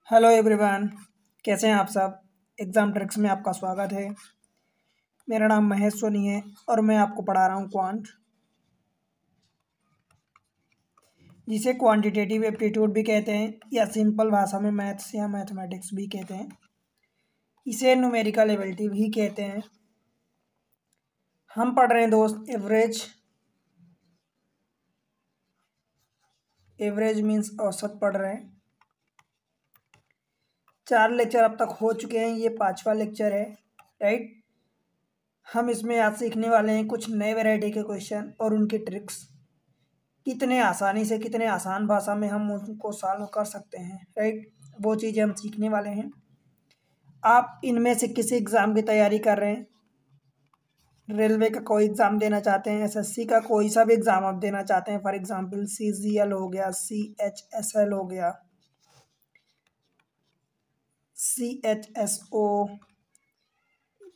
Hello everyone. कैसे हैं आप सब। एग्ज़ाम ट्रिक्स में आपका स्वागत है। मेरा नाम महेश सोनी है और मैं आपको पढ़ा रहा हूँ क्वांट, जिसे क्वांटिटेटिव एप्टीट्यूड भी कहते हैं या सिंपल भाषा में मैथ्स या मैथमेटिक्स भी कहते हैं। इसे न्यूमेरिकल एबिलिटी भी कहते हैं। हम पढ़ रहे हैं दोस्त एवरेज। एवरेज मीन्स औसत पढ़ रहे हैं। 4 लेक्चर अब तक हो चुके हैं, ये 5वां लेक्चर है, राइट। हम इसमें आज सीखने वाले हैं कुछ नए वैरायटी के क्वेश्चन और उनकी ट्रिक्स, कितने आसानी से, कितने आसान भाषा में हम उनको सॉल्व कर सकते हैं, राइट। वो चीज़ें हम सीखने वाले हैं। आप इनमें से किसी एग्ज़ाम की तैयारी कर रहे हैं, रेलवे का कोई एग्ज़ाम देना चाहते हैं, एसएससी का कोई सा भी एग्ज़ाम आप देना चाहते हैं, फॉर एग्जांपल सीजीएल हो गया, सीएचएसएल हो गया, सीएचएसओ,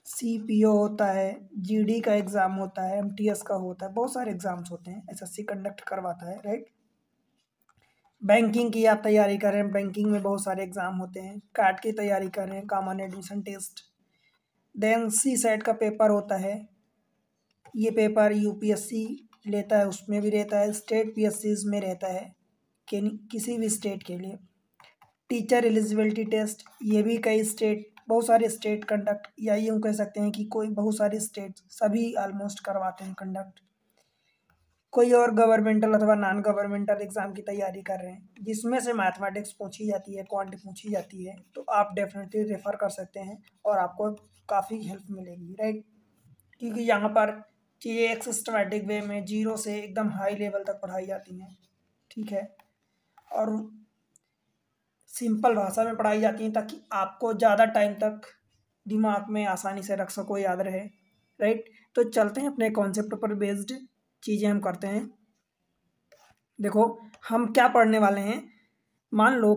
सीपीओ होता है, जीडी का एग्ज़ाम होता है, एमटीएस का होता है, बहुत सारे एग्ज़ाम्स होते हैं एसएससी कंडक्ट करवाता है, राइट। बैंकिंग की आप तैयारी कर रहे हैं, बैंकिंग में बहुत सारे एग्ज़ाम होते हैं। कैट की तैयारी कर रहे हैं, कॉमन एडमिशन टेस्ट। देन सी सेट का पेपर होता है, ये पेपर यूपीएससी लेता है, उसमें भी रहता है, स्टेट पीएससीज में रहता है कि किसी भी स्टेट के लिए। टीचर एलिजिबिलिटी टेस्ट, ये भी कई स्टेट, बहुत सारे स्टेट कंडक्ट, या यूँ कह सकते हैं कि कोई बहुत सारे स्टेट सभी ऑलमोस्ट करवाते हैं कंडक्ट। कोई और गवर्नमेंटल अथवा नॉन गवर्नमेंटल एग्ज़ाम की तैयारी कर रहे हैं जिसमें से मैथमेटिक्स पूछी जाती है, क्वांट पूछी जाती है, तो आप डेफिनेटली रेफ़र कर सकते हैं और आपको काफ़ी हेल्प मिलेगी, राइट। क्योंकि यहाँ पर चीज़ें एक सिस्टमेटिक वे में जीरो से एकदम हाई लेवल तक पढ़ाई जाती हैं, ठीक है, और सिंपल भाषा में पढ़ाई जाती हैं ताकि आपको ज़्यादा टाइम तक दिमाग में आसानी से रख सको, याद रहे, राइट। तो चलते हैं अपने कॉन्सेप्ट पर बेस्ड चीज़ें हम करते हैं। देखो हम क्या पढ़ने वाले हैं। मान लो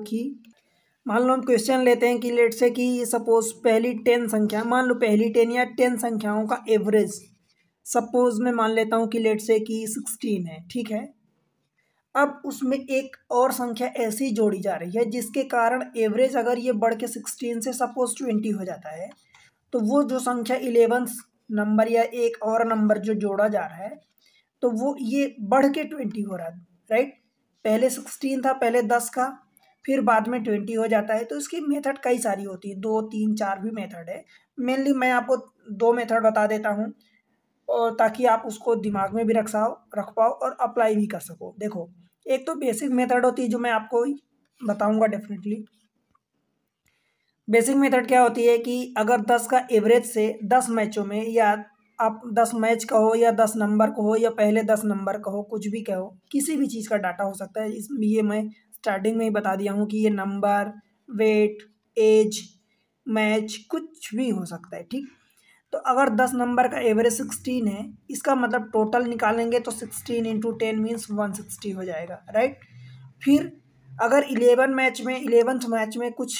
हम क्वेश्चन लेते हैं कि लेट से कि सपोज पहली 10 संख्या, मान लो पहली 10 या 10 संख्याओं का एवरेज सपोज मैं मान लेता हूँ कि लेट से कि 16 है, ठीक है। अब उसमें एक और संख्या ऐसी जोड़ी जा रही है जिसके कारण एवरेज अगर ये बढ़ के 16 से सपोज 20 हो जाता है, तो वो जो संख्या 11th नंबर या एक और नंबर जो जोड़ा जा रहा है, तो वो ये बढ़ के 20 हो रहा है, राइट। पहले 16 था, पहले 10 का, फिर बाद में 20 हो जाता है। तो इसकी मेथड कई सारी होती है, 2 3 4 भी मेथड है। मेनली मैं आपको 2 मेथड बता देता हूँ, और ताकि आप उसको दिमाग में भी रख पाओ और अप्लाई भी कर सको। देखो एक तो बेसिक मेथड होती है जो मैं आपको बताऊंगा डेफिनेटली। बेसिक मेथड क्या होती है कि अगर 10 का एवरेज से 10 मैचों में, या आप 10 मैच कहो या 10 नंबर कहो या पहले 10 नंबर कहो, कुछ भी कहो, किसी भी चीज़ का डाटा हो सकता है। इसमें ये मैं स्टार्टिंग में ही बता दिया हूँ कि ये नंबर, वेट, एज, मैच कुछ भी हो सकता है, ठीक। तो अगर 10 नंबर का एवरेज 16 है, इसका मतलब टोटल निकालेंगे तो 16 इंटू 10 मीन्स 160 हो जाएगा, राइट। फिर अगर 11th मैच में कुछ,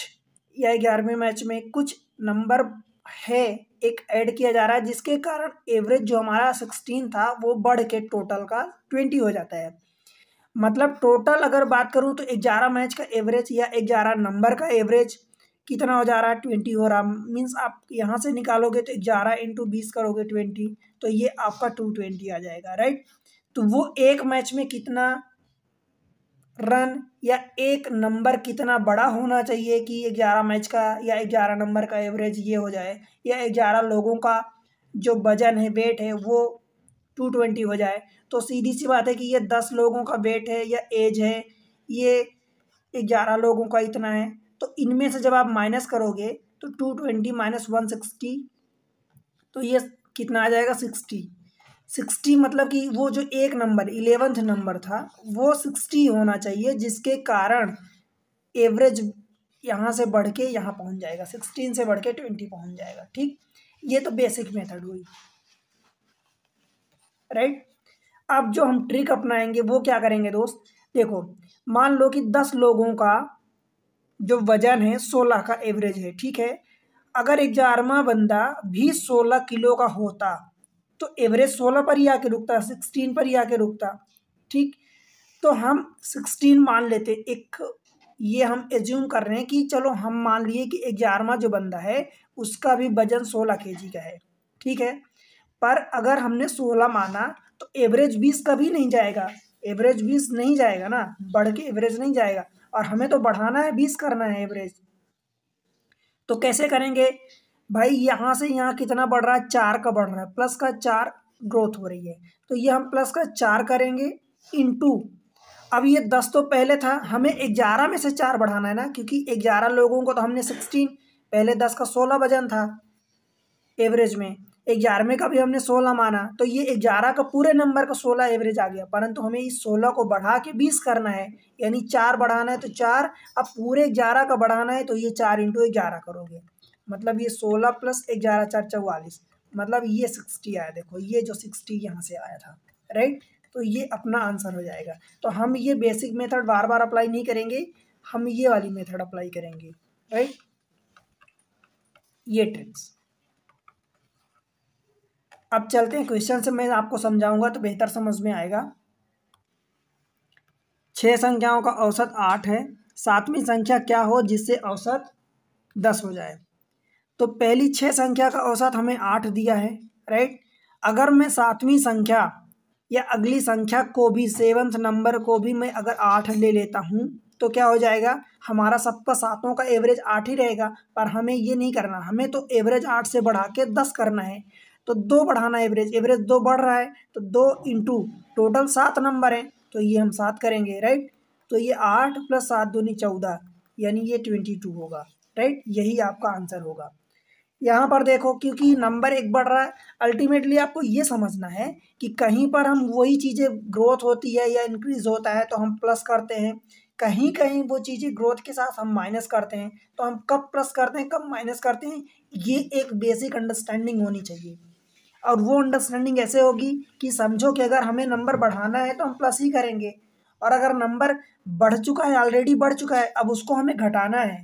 या 11वें मैच में कुछ नंबर है, एक ऐड किया जा रहा है जिसके कारण एवरेज जो हमारा 16 था वो बढ़ के टोटल का 20 हो जाता है। मतलब टोटल अगर बात करूं तो 11 मैच का एवरेज या 11 नंबर का एवरेज कितना हो जा रहा है, 20 हो रहा। मीन्स आप यहाँ से निकालोगे तो 11 इंटू 20 करोगे 20, तो ये आपका 220 आ जाएगा, राइट। तो वो एक मैच में कितना रन या एक नंबर कितना बड़ा होना चाहिए कि 11 मैच का या 11 नंबर का एवरेज ये हो जाए, या 11 लोगों का जो वजन है, वेट है, वो 220 हो जाए। तो सीधी सी बात है कि ये 10 लोगों का वेट है या एज है, ये 11 लोगों का इतना है। तो इनमें से जब आप माइनस करोगे तो 220 माइनस 160, तो ये कितना आ जाएगा, 60 मतलब कि वो जो एक नंबर 11th नंबर था वो 60 होना चाहिए, जिसके कारण एवरेज यहाँ से बढ़ के यहाँ पहुँच जाएगा, 16 से बढ़ के 20 पहुँच जाएगा, ठीक। ये तो बेसिक मेथड हुई, राइट। अब जो हम ट्रिक अपनाएंगे वो क्या करेंगे दोस्त। देखो मान लो कि 10 लोगों का जो वजन है 16 का एवरेज है, ठीक है। अगर 11वां बंदा भी 16 किलो का होता तो एवरेज 16 पर ही आके रुकता, 16 पर ही आके रुकता, ठीक। तो हम 16 मान लेते, एक ये हम एज्यूम कर रहे हैं कि चलो हम मान लिए कि 11वां जो बंदा है उसका भी वजन 16 kg का है, ठीक है। पर अगर हमने 16 माना तो एवरेज 20 कभी नहीं जाएगा, एवरेज 20 नहीं जाएगा ना, बढ़ के एवरेज नहीं जाएगा, और हमें तो बढ़ाना है, 20 करना है एवरेज। तो कैसे करेंगे भाई, यहाँ से यहाँ कितना बढ़ रहा है, 4 का बढ़ रहा है, प्लस का 4 ग्रोथ हो रही है, तो ये हम प्लस का 4 करेंगे इंटू, अब ये 10 तो पहले था, हमें 11 में से 4 बढ़ाना है ना, क्योंकि 11 लोगों को तो हमने 16, पहले 10 का 16 वजन था एवरेज में, 11वें का भी हमने 16 माना, तो ये 11 का पूरे नंबर का 16 एवरेज आ गया, परंतु हमें इस 16 को बढ़ा के 20 करना है, यानी 4 बढ़ाना है तो 4, अब पूरे 11 का बढ़ाना है तो ये 4 इंटू 11 करोगे, मतलब ये 16 प्लस 11 4 44, मतलब ये 60 आया, देखो ये जो 60 यहाँ से आया था, राइट। तो ये अपना आंसर हो जाएगा। तो हम ये बेसिक मेथड बार बार अप्लाई नहीं करेंगे, हम ये वाली मेथड अप्लाई करेंगे, राइट, ये ट्रिक्स। अब चलते हैं क्वेश्चन से, मैं आपको समझाऊंगा तो बेहतर समझ में आएगा। 6 संख्याओं का औसत 8 है, 7वीं संख्या क्या हो जिससे औसत 10 हो जाए। तो पहली 6 संख्या का औसत हमें 8 दिया है, राइट। अगर मैं 7वीं संख्या या अगली संख्या को भी, 7th नंबर को भी मैं अगर 8 ले लेता हूँ तो क्या हो जाएगा, हमारा सबका सातों का एवरेज 8 ही रहेगा, पर हमें ये नहीं करना, हमें तो एवरेज 8 से बढ़ा के 10 करना है, तो 2 बढ़ाना है, एवरेज 2 बढ़ रहा है, तो 2 इंटू टोटल 7 नंबर है, तो ये हम 7 करेंगे, राइट। तो ये 8 प्लस 7 दूनी 14, यानी ये 22 होगा, राइट, यही आपका आंसर होगा। यहाँ पर देखो, क्योंकि नंबर एक बढ़ रहा है, अल्टीमेटली आपको ये समझना है कि कहीं पर हम वही चीज़ें ग्रोथ होती है या इंक्रीज होता है तो हम प्लस करते हैं, कहीं कहीं वो चीज़ें ग्रोथ के साथ हम माइनस करते हैं, तो हम कब प्लस करते हैं कब माइनस करते हैं, ये एक बेसिक अंडरस्टैंडिंग होनी चाहिए। और वो अंडरस्टैंडिंग ऐसे होगी कि समझो कि अगर हमें नंबर बढ़ाना है तो हम प्लस ही करेंगे, और अगर नंबर बढ़ चुका है, ऑलरेडी बढ़ चुका है, अब उसको हमें घटाना है,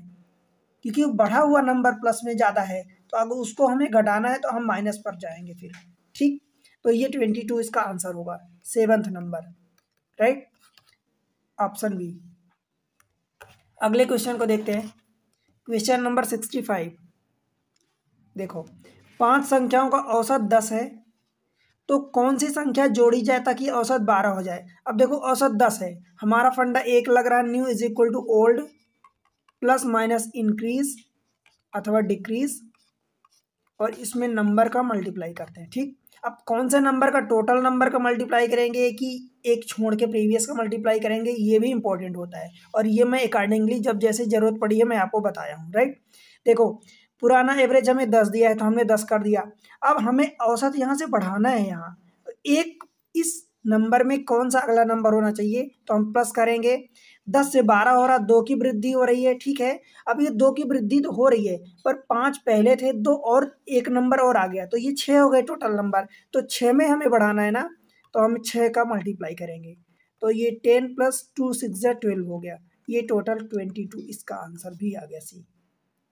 क्योंकि बढ़ा हुआ नंबर प्लस में ज़्यादा है, तो अगर उसको हमें घटाना है तो हम माइनस पर जाएंगे फिर, ठीक। तो ये 22 इसका आंसर होगा, 7th number, right, option B. अगले क्वेश्चन को देखते हैं, क्वेश्चन नंबर 65। देखो, 5 संख्याओं का औसत 10 है, तो कौन सी संख्या जोड़ी जाए ताकि औसत 12 हो जाए। अब देखो औसत 10 है, हमारा फंडा एक लग रहा है, new is equal to old plus minus increase अथवा डिक्रीज, और इसमें नंबर का मल्टीप्लाई करते हैं, ठीक। अब कौन से नंबर का, टोटल नंबर का मल्टीप्लाई करेंगे कि एक छोड़ के प्रीवियस का मल्टीप्लाई करेंगे, ये भी इंपॉर्टेंट होता है, और ये मैं अकॉर्डिंगली जब जैसे ज़रूरत पड़ी है मैं आपको बताया हूँ, राइट। देखो, पुराना एवरेज हमें 10 दिया है तो हमने 10 कर दिया, अब हमें औसत यहाँ से बढ़ाना है, यहाँ तो एक इस नंबर में कौन सा अगला नंबर होना चाहिए, तो हम प्लस करेंगे, 10 से 12 हो रहा, 2 की वृद्धि हो रही है, ठीक है। अब ये 2 की वृद्धि तो हो रही है, पर 5 पहले थे, 2 और एक नंबर और आ गया, तो ये 6 हो गए टोटल नंबर, तो 6 में हमें बढ़ाना है ना, तो हम 6 का मल्टीप्लाई करेंगे, तो ये 10 प्लस 2 6 12 हो गया, ये टोटल 22, इसका आंसर भी आ गया सी,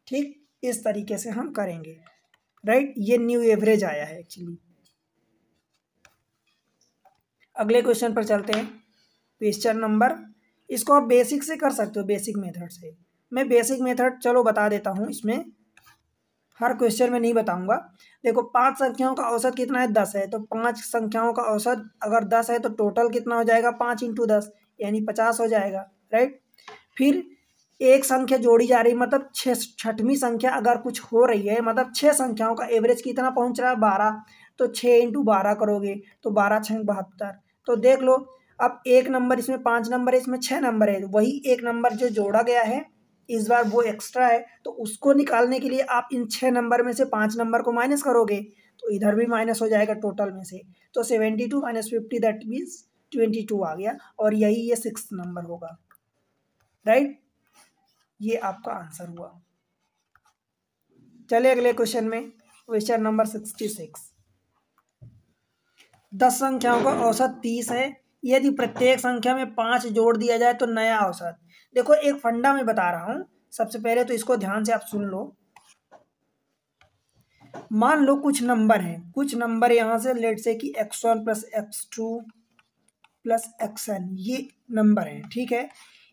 ठीक। इस तरीके से हम करेंगे, राइट, ये न्यू एवरेज आया है एक्चुअली। अगले क्वेश्चन पर चलते हैं, क्वेश्चन नंबर, इसको आप बेसिक से कर सकते हो, बेसिक मेथड से, मैं बेसिक मेथड चलो बता देता हूँ, इसमें हर क्वेश्चन में नहीं बताऊंगा। देखो, 5 संख्याओं का औसत कितना है, 10 है, तो 5 संख्याओं का औसत अगर 10 है तो टोटल कितना हो जाएगा, 5 इंटू 10 यानी 50 हो जाएगा, राइट। फिर एक संख्या जोड़ी जा रही, मतलब 6वीं संख्या अगर कुछ हो रही है, मतलब 6 संख्याओं का एवरेज कितना पहुंच रहा है, 12, तो 6 इंटू 12 करोगे तो 12 6 72, तो देख लो, अब एक नंबर इसमें 5 नंबर है, इसमें 6 नंबर है, वही एक नंबर जो जोड़ा गया है इस बार वो एक्स्ट्रा है, तो उसको निकालने के लिए आप इन 6 नंबर में से 5 नंबर को माइनस करोगे, तो इधर भी माइनस हो जाएगा टोटल में से, तो 72 माइनस 50 दैट मीन्स 22 आ गया, और यही ये 6th नंबर होगा, राइट, ये आपका आंसर हुआ। चलिए अगले क्वेश्चन में, क्वेश्चन नंबर 66। 10 संख्याओं का औसत 30 है, यदि प्रत्येक संख्या में 5 जोड़ दिया जाए तो नया औसत। देखो, एक फंडा मैं बता रहा हूं, सबसे पहले तो इसको ध्यान से आप सुन लो। मान लो कुछ नंबर है, कुछ नंबर यहां से लेट से कि x1 plus x2 plus xn, ये नंबर है, ठीक है।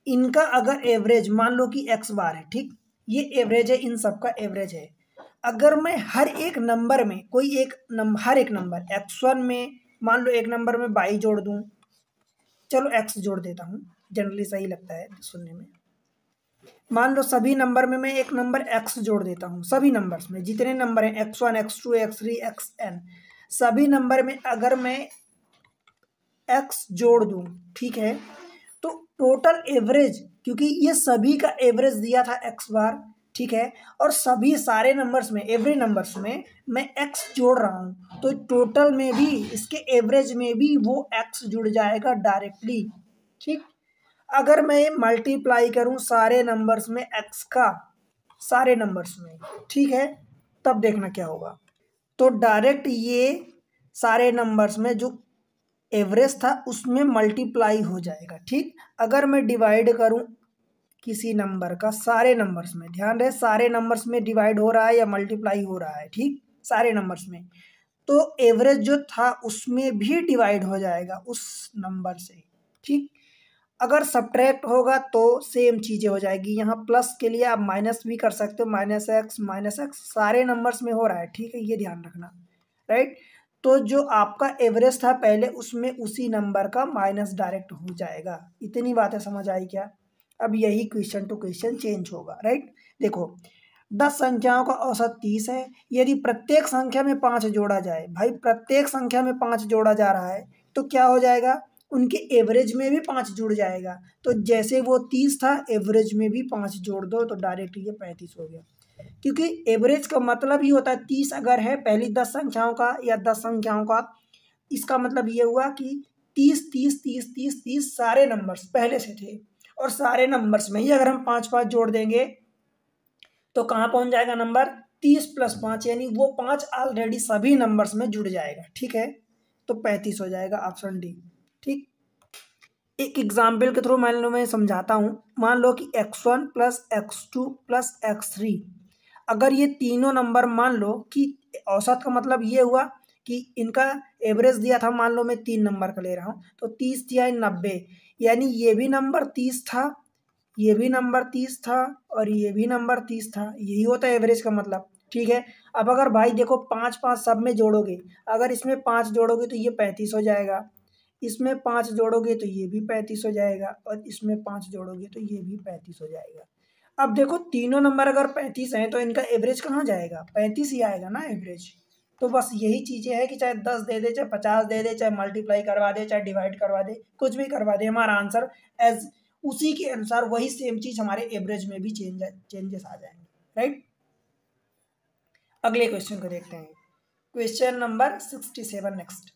इनका अगर एवरेज मान लो कि एक्स बार है, ठीक, ये एवरेज है, इन सब का एवरेज है। अगर मैं हर एक नंबर में कोई एक नंबर, हर एक नंबर x1 में मान लो एक नंबर में 22 जोड़ दूं, चलो x जोड़ देता हूँ, जनरली सही लगता है सुनने में। मान लो सभी नंबर में मैं एक नंबर x जोड़ देता हूँ, सभी नंबर्स में जितने नंबर हैं x1 x2 x3 xn, सभी नंबर में अगर मैं x जोड़ दूं, ठीक है, तो टोटल एवरेज, क्योंकि ये सभी का एवरेज दिया था x बार, ठीक है, और सभी सारे नंबर्स में एवरी नंबर्स में मैं x जोड़ रहा हूँ, तो टोटल में भी इसके एवरेज में भी वो x जुड़ जाएगा डायरेक्टली, ठीक। अगर मैं मल्टीप्लाई करूँ सारे नंबर्स में x का, सारे नंबर्स में, ठीक है, तब देखना क्या होगा। तो डायरेक्ट ये सारे नंबर्स में जो एवरेज था उसमें मल्टीप्लाई हो जाएगा, ठीक। अगर मैं डिवाइड करूं किसी नंबर का सारे नंबर्स में, ध्यान रहे सारे नंबर्स में डिवाइड हो रहा है या मल्टीप्लाई हो रहा है, ठीक, सारे नंबर्स में, तो एवरेज जो था उसमें भी डिवाइड हो जाएगा उस नंबर से, ठीक। अगर सब्ट्रैक्ट होगा तो सेम चीज़ें हो जाएगी, यहाँ प्लस के लिए आप माइनस भी कर सकते हो, माइनस एक्स सारे नंबर्स में हो रहा है, ठीक है, ये ध्यान रखना, राइट। तो जो आपका एवरेज था पहले उसमें उसी नंबर का माइनस डायरेक्ट हो जाएगा। इतनी बातें समझ आई क्या? अब यही क्वेश्चन टू क्वेश्चन चेंज होगा, राइट। देखो 10 संख्याओं का औसत 30 है, यदि प्रत्येक संख्या में 5 जोड़ा जाए, भाई प्रत्येक संख्या में 5 जोड़ा जा रहा है तो क्या हो जाएगा, उनके एवरेज में भी 5 जुड़ जाएगा। तो जैसे वो 30 था एवरेज में भी 5 जोड़ दो तो डायरेक्ट ये 35 हो गया, क्योंकि एवरेज का मतलब ही होता है 30 अगर है पहली 10 संख्याओं का या 10 संख्याओं का, इसका मतलब ये हुआ कि 30 30 30 30 30 सारे नंबर्स पहले से थे, और सारे नंबर्स में ही अगर हम 5 5 जोड़ देंगे तो कहाँ पहुंच जाएगा नंबर 30 + 5, यानी वो 5 ऑलरेडी सभी नंबर्स में जुड़ जाएगा, ठीक है, तो 35 हो जाएगा, ऑप्शन डी, ठीक। एक एग्जाम्पल के थ्रू मान लो मैं समझाता हूँ। मान लो कि x1 + x2 + x3, अगर ये तीनों नंबर मान लो कि औसत का मतलब ये हुआ कि इनका एवरेज दिया था, मान लो मैं 3 नंबर का ले रहा हूँ तो 30 या 90, यानी ये भी नंबर 30 था, ये भी नंबर 30 था और ये भी नंबर 30 था, यही होता है एवरेज का मतलब, ठीक है। अब अगर भाई देखो 5 5 सब में जोड़ोगे, अगर इसमें 5 जोड़ोगे तो ये 35 हो जाएगा, इसमें 5 जोड़ोगे तो ये भी 35 हो जाएगा, और इसमें 5 जोड़ोगे तो ये भी 35 हो जाएगा। अब देखो तीनों नंबर अगर 35 हैं तो इनका एवरेज कहाँ जाएगा, 35 ही आएगा ना एवरेज। तो बस यही चीज़ें हैं कि चाहे 10 दे दे, चाहे 50 दे दे, चाहे मल्टीप्लाई करवा दे, चाहे डिवाइड करवा दे, कुछ भी करवा दे, हमारा आंसर एज उसी के अनुसार वही सेम चीज़ हमारे एवरेज में भी चेंजेस आ जाएंगे, राइट। अगले क्वेश्चन को देखते हैं, क्वेश्चन नंबर 67 नेक्स्ट।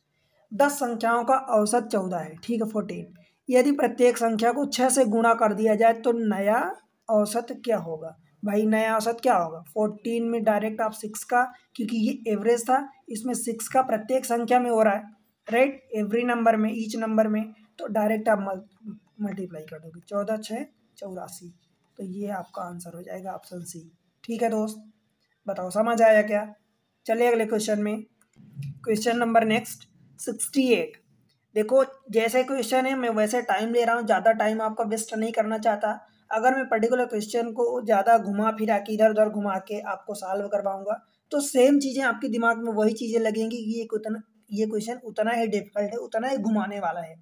10 संख्याओं का औसत 14 है, ठीक है, 14, यदि प्रत्येक संख्या को 6 से गुणा कर दिया जाए तो नया औसत क्या होगा। भाई नया औसत क्या होगा, 14 में डायरेक्ट आप 6 का, क्योंकि ये एवरेज था, इसमें 6 का प्रत्येक संख्या में हो रहा है, राइट, एवरी नंबर में, ईच नंबर में, तो डायरेक्ट आप मल्टीप्लाई कर दोगे, 14 6 84, तो ये आपका आंसर हो जाएगा ऑप्शन सी, ठीक है दोस्त। बताओ समझ आया क्या? चलिए अगले क्वेश्चन में, क्वेश्चन नंबर नेक्स्ट 68। देखो जैसे क्वेश्चन है मैं वैसे टाइम ले रहा हूँ, ज़्यादा टाइम आपका वेस्ट नहीं करना चाहता। अगर मैं पर्टिकुलर क्वेश्चन को ज़्यादा घुमा फिरा के इधर उधर घुमा के आपको सॉल्व करवाऊंगा तो सेम चीज़ें आपके दिमाग में वही चीज़ें लगेंगी कि ये क्वेश्चन उतना ही डिफिकल्ट है, उतना ही घुमाने वाला है।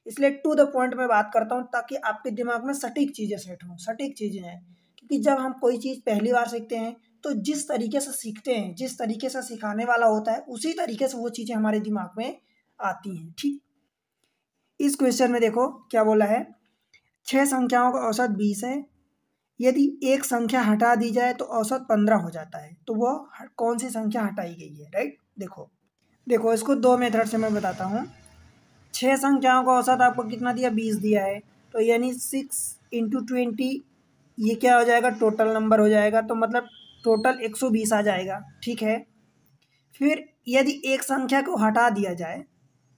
इसलिए टू द पॉइंट में बात करता हूँ ताकि आपके दिमाग में सटीक चीज़ें सेट हों, सटीक चीज़ें हैं। क्योंकि जब हम कोई चीज़ पहली बार सीखते हैं तो जिस तरीके से सीखते हैं, जिस तरीके से सिखाने वाला होता है उसी तरीके से वो चीज़ें हमारे दिमाग में आती हैं, ठीक। इस क्वेश्चन में देखो क्या बोला है, 6 संख्याओं का औसत 20 है, यदि एक संख्या हटा दी जाए तो औसत 15 हो जाता है, तो वो कौन सी संख्या हटाई गई है, राइट। देखो देखो इसको दो मेथड से मैं बताता हूँ। 6 संख्याओं का औसत आपको कितना दिया, 20 दिया है, तो यानी 6 × 20, ये क्या हो जाएगा, टोटल नंबर हो जाएगा, तो मतलब टोटल 120 आ जाएगा, ठीक है। फिर यदि एक संख्या को हटा दिया जाए,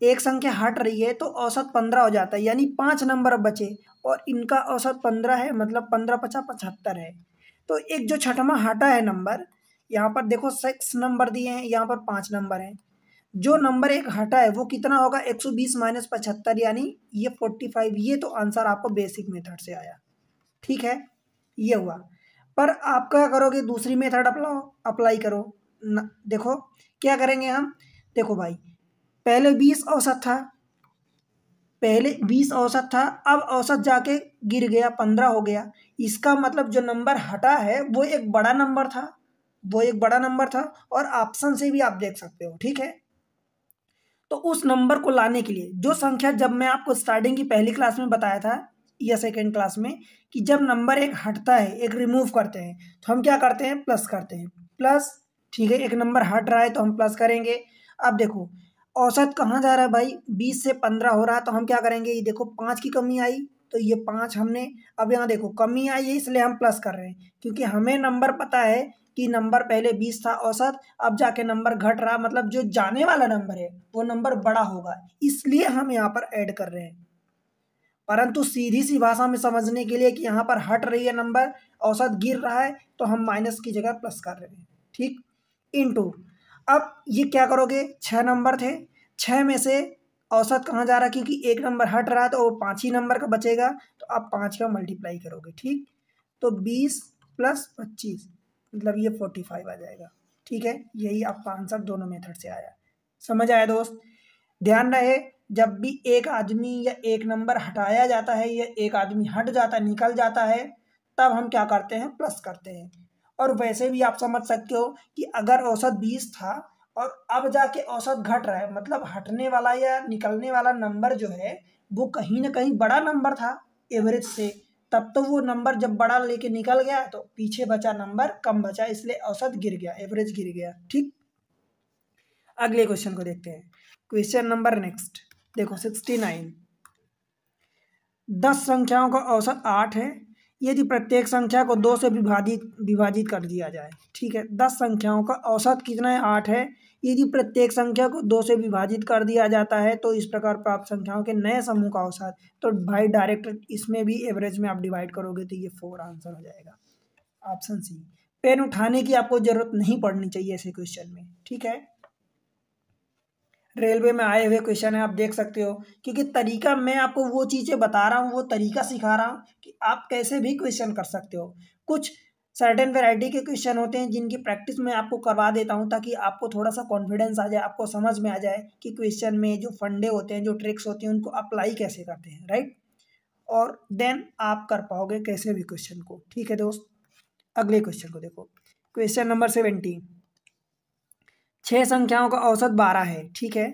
एक संख्या हट रही है तो औसत 15 हो जाता है, यानी 5 नंबर अब बचे और इनका औसत 15 है, मतलब 15 × 5 = 75 है। तो एक जो छठवां हटा है नंबर, यहाँ पर देखो 6 नंबर दिए हैं, यहाँ पर 5 नंबर हैं, जो नंबर एक हटा है वो कितना होगा, 120 माइनस 75 यानी ये 45। ये तो आंसर आपको बेसिक मेथड से आया, ठीक है, ये हुआ। पर आप क्या करोगे, दूसरी मेथड अप्लाई करो न, देखो क्या करेंगे हम। देखो भाई, पहले 20 औसत था, पहले 20 औसत था, अब औसत जाके गिर गया 15 हो गया। इसका मतलब जो नंबर हटा है वो एक बड़ा नंबर था, वो एक बड़ा नंबर था। और ऑप्शन से भी आप देख सकते हो, ठीक है। तो उस नंबर को लाने के लिए जो संख्या, जब मैं आपको स्टार्टिंग की पहली क्लास में बताया था या सेकेंड क्लास में, कि जब नंबर एक हटता है, एक रिमूव करते हैं, तो हम क्या करते हैं, प्लस करते हैं, प्लस, ठीक है। एक नंबर हट रहा है तो हम प्लस करेंगे। अब देखो औसत कहाँ जा रहा है भाई, 20 से 15 हो रहा है, तो हम क्या करेंगे, ये देखो 5 की कमी आई, तो ये 5 हमने, अब यहाँ देखो कमी आई है इसलिए हम प्लस कर रहे हैं, क्योंकि हमें नंबर पता है कि नंबर पहले 20 था औसत, अब जाके नंबर घट रहा, मतलब जो जाने वाला नंबर है वो नंबर बड़ा होगा, इसलिए हम यहाँ पर ऐड कर रहे हैं। परंतु सीधी सी भाषा में समझने के लिए कि यहाँ पर हट रही है नंबर, औसत गिर रहा है, तो हम माइनस की जगह प्लस कर रहे हैं, ठीक। इनटू, अब ये क्या करोगे, 6 नंबर थे, 6 में से औसत कहाँ जा रहा है, क्योंकि एक नंबर हट रहा है तो वो 5 ही नंबर का बचेगा, तो आप 5 का मल्टीप्लाई करोगे, ठीक। तो 20 प्लस 25 मतलब ये 45 आ जाएगा, ठीक है। यही आपका आंसर दोनों मेथड से आया। समझ आया दोस्त। ध्यान रहे, जब भी एक आदमी या एक नंबर हटाया जाता है या एक आदमी हट जाता है, निकल जाता है, तब हम क्या करते हैं, प्लस करते हैं। और वैसे भी आप समझ सकते हो कि अगर औसत 20 था और अब जाके औसत घट रहा है, मतलब हटने वाला या निकलने वाला नंबर जो है वो कहीं ना कहीं बड़ा नंबर था एवरेज से, तब तो वो नंबर जब बड़ा लेके निकल गया तो पीछे बचा नंबर कम बचा, इसलिए औसत गिर गया, एवरेज गिर गया, ठीक। अगले क्वेश्चन को देखते हैं। क्वेश्चन नंबर नेक्स्ट देखो 69। 10 संख्याओं का औसत 8 है, यदि प्रत्येक संख्या को 2 से विभाजित विभाजित कर दिया जाए, ठीक है। 10 संख्याओं का औसत कितना है, 8 है, यदि प्रत्येक संख्या को 2 से विभाजित कर दिया जाता है तो इस प्रकार प्राप्त संख्याओं के नए समूह का औसत, तो भाई डायरेक्ट इसमें भी एवरेज में आप डिवाइड करोगे तो ये 4 आंसर हो जाएगा, ऑप्शन सी। पेन उठाने की आपको जरूरत नहीं पड़नी चाहिए ऐसे क्वेश्चन में, ठीक है। रेलवे में आए हुए क्वेश्चन है, आप देख सकते हो, क्योंकि तरीका मैं आपको वो चीज़ें बता रहा हूँ, वो तरीका सिखा रहा हूँ कि आप कैसे भी क्वेश्चन कर सकते हो। कुछ सर्टेन वैरायटी के क्वेश्चन होते हैं जिनकी प्रैक्टिस मैं आपको करवा देता हूँ, ताकि आपको थोड़ा सा कॉन्फिडेंस आ जाए, आपको समझ में आ जाए कि क्वेश्चन में जो फंडे होते हैं, जो ट्रिक्स होती हैं, उनको अप्लाई कैसे करते हैं, राइट। और देन आप कर पाओगे कैसे भी क्वेश्चन को, ठीक है दोस्त। अगले क्वेश्चन को देखो, क्वेश्चन नंबर 70। 6 संख्याओं का औसत 12 है, ठीक है।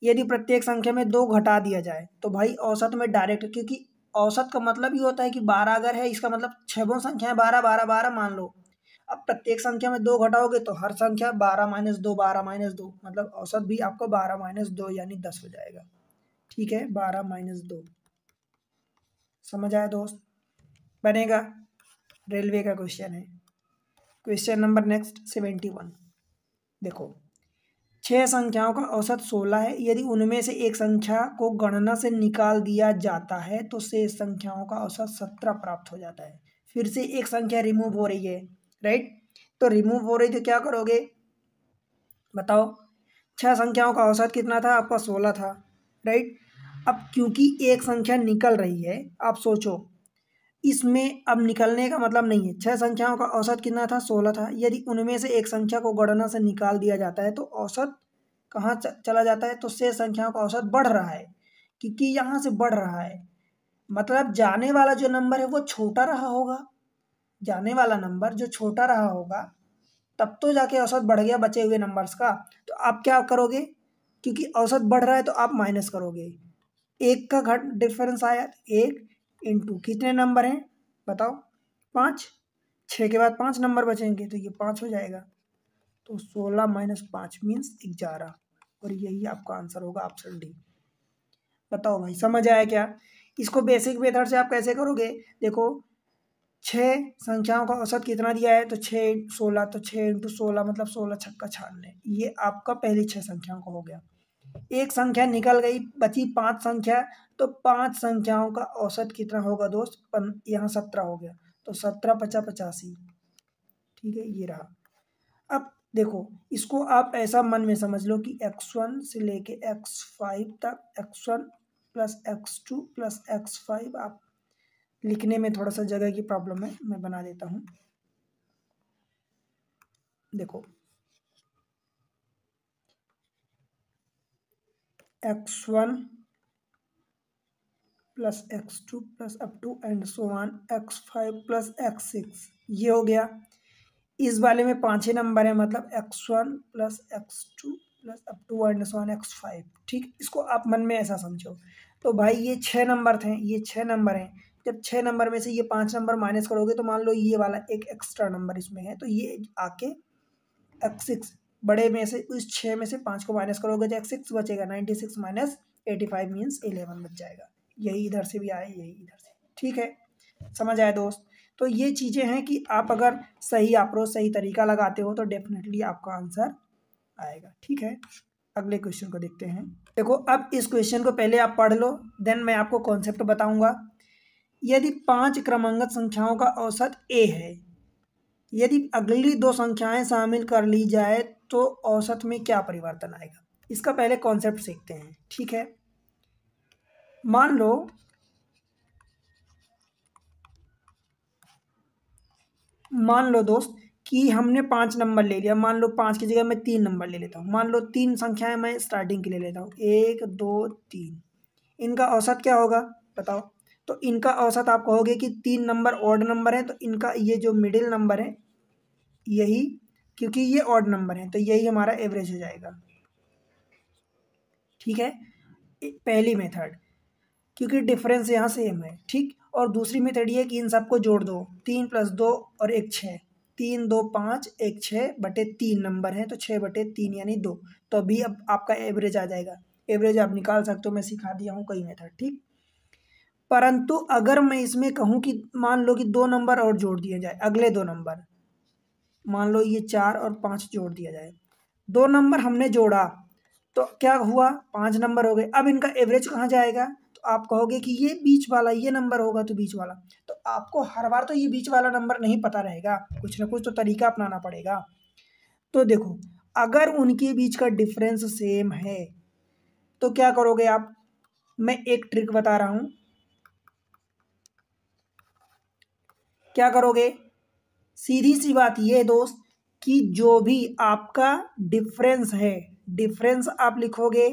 यदि प्रत्येक संख्या में 2 घटा दिया जाए तो भाई औसत में डायरेक्ट, क्योंकि औसत का मतलब ही होता है कि 12 अगर है, इसका मतलब 6 संख्याएं 12 12 12 मान लो। अब प्रत्येक संख्या में 2 घटाओगे तो हर संख्या 12 माइनस 2 12 माइनस 2, मतलब औसत भी आपको 12 माइनस 2 यानी 10 हो जाएगा, ठीक है। 12 माइनस 2, समझ आया दोस्त, बनेगा। रेलवे का क्वेश्चन है। Question number next 71। देखो 6 संख्याओं का औसत 16 है, यदि उनमें से एक संख्या को गणना से निकाल दिया जाता है तो शेष संख्याओं का औसत 17 प्राप्त हो जाता है। फिर से एक संख्या रिमूव हो रही है, राइट। तो रिमूव हो रही तो क्या करोगे, बताओ। 6 संख्याओं का औसत कितना था आपका, 16 था, राइट। अब क्योंकि एक संख्या निकल रही है, आप सोचो इसमें अब निकलने का मतलब नहीं है। 6 संख्याओं का औसत कितना था, 16 था, यदि उनमें से एक संख्या को गणना से निकाल दिया जाता है तो औसत कहाँ चला जाता है, तो शेष संख्याओं का औसत बढ़ रहा है, क्योंकि यहाँ से बढ़ रहा है, मतलब जाने वाला जो नंबर है वो छोटा रहा होगा। जाने वाला नंबर जो छोटा रहा होगा तब तो जाके औसत बढ़ गया बचे हुए नंबर्स का। तो आप क्या करोगे, क्योंकि औसत बढ़ रहा है तो आप माइनस करोगे, एक का घट डिफरेंस आया, एक इंटू कितने नंबर हैं बताओ, 5। 6 के बाद 5 नंबर बचेंगे तो ये 5 हो जाएगा, तो 16 माइनस 5 मीन्स 11, और यही आपका आंसर होगा ऑप्शन डी। बताओ भाई समझ आया क्या। इसको बेसिक मेथड से आप कैसे करोगे, देखो 6 संख्याओं का औसत कितना दिया है, तो 6 16, तो 6 इंटू 16 मतलब 16 छक्का 96, ये आपका पहली 6 संख्याओं का हो गया। एक संख्या निकल गई, बची 5 संख्या, तो 5 संख्याओं का औसत कितना होगा दोस्त, यहाँ 17 हो गया, तो 17 50 85, ठीक है, ये रहा। अब देखो इसको आप ऐसा मन में समझ लो कि x1 से लेके x5 तक x1 plus x2 plus x5, आप लिखने में थोड़ा सा जगह की प्रॉब्लम है, मैं बना देता हूँ। देखो x1 plus x2 plus up to and so on x5 plus x6, ये हो गया। इस वाले में 5 ही नंबर है, मतलब x1 plus x2 plus up to and so on x5। ठीक, इसको आप मन में ऐसा समझो। तो भाई ये 6 नंबर थे, ये 6 नंबर हैं। जब 6 नंबर में से ये 5 नंबर माइनस करोगे तो मान लो ये वाला एक एक्स्ट्रा नंबर इसमें है, तो ये आके x6 बड़े में से, उस 6 में से 5 को माइनस करोगे तो x6 बचेगा। 96 माइनस 85 मीन्स 11 बच जाएगा। यही इधर से भी आया, यही इधर से। ठीक है, समझ आया दोस्त? तो ये चीज़ें हैं कि आप अगर सही अप्रोच, सही तरीका लगाते हो तो डेफिनेटली आपका आंसर आएगा। ठीक है, अगले क्वेश्चन को देखते हैं। देखो अब इस क्वेश्चन को पहले आप पढ़ लो, देन मैं आपको कॉन्सेप्ट बताऊंगा। यदि 5 क्रमांगत संख्याओं का औसत a है, यदि अगली 2 संख्याएं शामिल कर ली जाए तो औसत में क्या परिवर्तन आएगा? इसका पहले कॉन्सेप्ट सीखते हैं। ठीक है, मान लो दोस्त कि हमने 5 नंबर ले लिया। मान लो 5 की जगह मैं 3 नंबर ले लेता हूँ। मान लो 3 संख्याएं मैं स्टार्टिंग के लिए लेता हूँ, 1 2 3। इनका औसत क्या होगा बताओ? तो इनका औसत आप कहोगे कि 3 नंबर ऑड नंबर है, तो इनका ये जो मिडिल नंबर है यही, क्योंकि ये ऑड नंबर है तो यही हमारा एवरेज हो जाएगा। ठीक है, पहली मेथड, क्योंकि डिफरेंस यहाँ सेम है। ठीक, और दूसरी मेथड ये कि इन सबको जोड़ दो, 3 + 2 और 1 6, 3 2 5 1 6/3 नंबर है तो 6/3 यानी 2, तो अभी अब आपका एवरेज आ जाएगा। एवरेज आप निकाल सकते हो, मैं सिखा दिया हूँ कई मेथड। ठीक, परंतु अगर मैं इसमें कहूँ कि मान लो कि 2 नंबर और जोड़ दिया जाए, अगले 2 नंबर, मान लो ये 4 और 5 जोड़ दिया जाए, 2 नंबर हमने जोड़ा तो क्या हुआ, 5 नंबर हो गए। अब इनका एवरेज कहाँ जाएगा? तो आप कहोगे कि ये बीच वाला ये नंबर होगा, तो बीच वाला। तो आपको हर बार तो ये बीच वाला नंबर नहीं पता रहेगा, कुछ ना कुछ तो तरीका अपनाना पड़ेगा। तो देखो अगर उनके बीच का डिफरेंस सेम है तो क्या करोगे आप? मैं एक ट्रिक बता रहा हूं, क्या करोगे? सीधी सी बात ये दोस्त कि जो भी आपका डिफरेंस है, डिफरेंस आप लिखोगे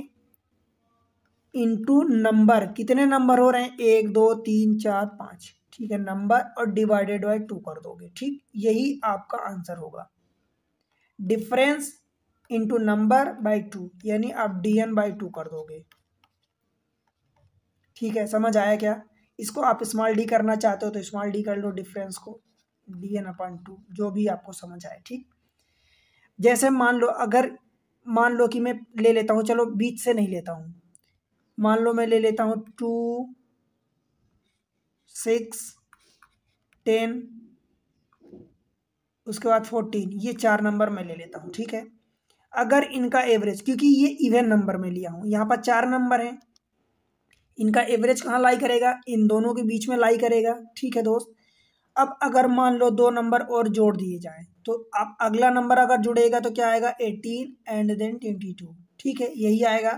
इनटू नंबर। कितने नंबर हो रहे हैं? 1 2 3 4 5। ठीक है, नंबर और डिवाइडेड बाय 2 कर दोगे। ठीक, यही आपका आंसर होगा। डिफरेंस इनटू नंबर बाय 2, यानी आप dn/2 कर दोगे। ठीक है, समझ आया क्या? इसको आप स्मॉल डी करना चाहते हो तो स्मॉल डी कर लो, डिफरेंस को dn/2, जो भी आपको समझ आए। ठीक, जैसे मान लो, अगर मान लो कि मैं ले लेता हूँ, चलो बीच से नहीं लेता हूँ, मान लो मैं ले लेता हूँ 2 6 10, उसके बाद 14, ये 4 नंबर मैं ले लेता हूँ। ठीक है, अगर इनका एवरेज, क्योंकि ये इवन नंबर में लिया हूँ, यहाँ पर 4 नंबर हैं, इनका एवरेज कहाँ लाई करेगा? इन दोनों के बीच में लाई करेगा। ठीक है दोस्त, अब अगर मान लो 2 नंबर और जोड़ दिए जाए तो आप अगला नंबर अगर जुड़ेगा तो क्या आएगा? 18 एंड देन 22। ठीक है, यही आएगा।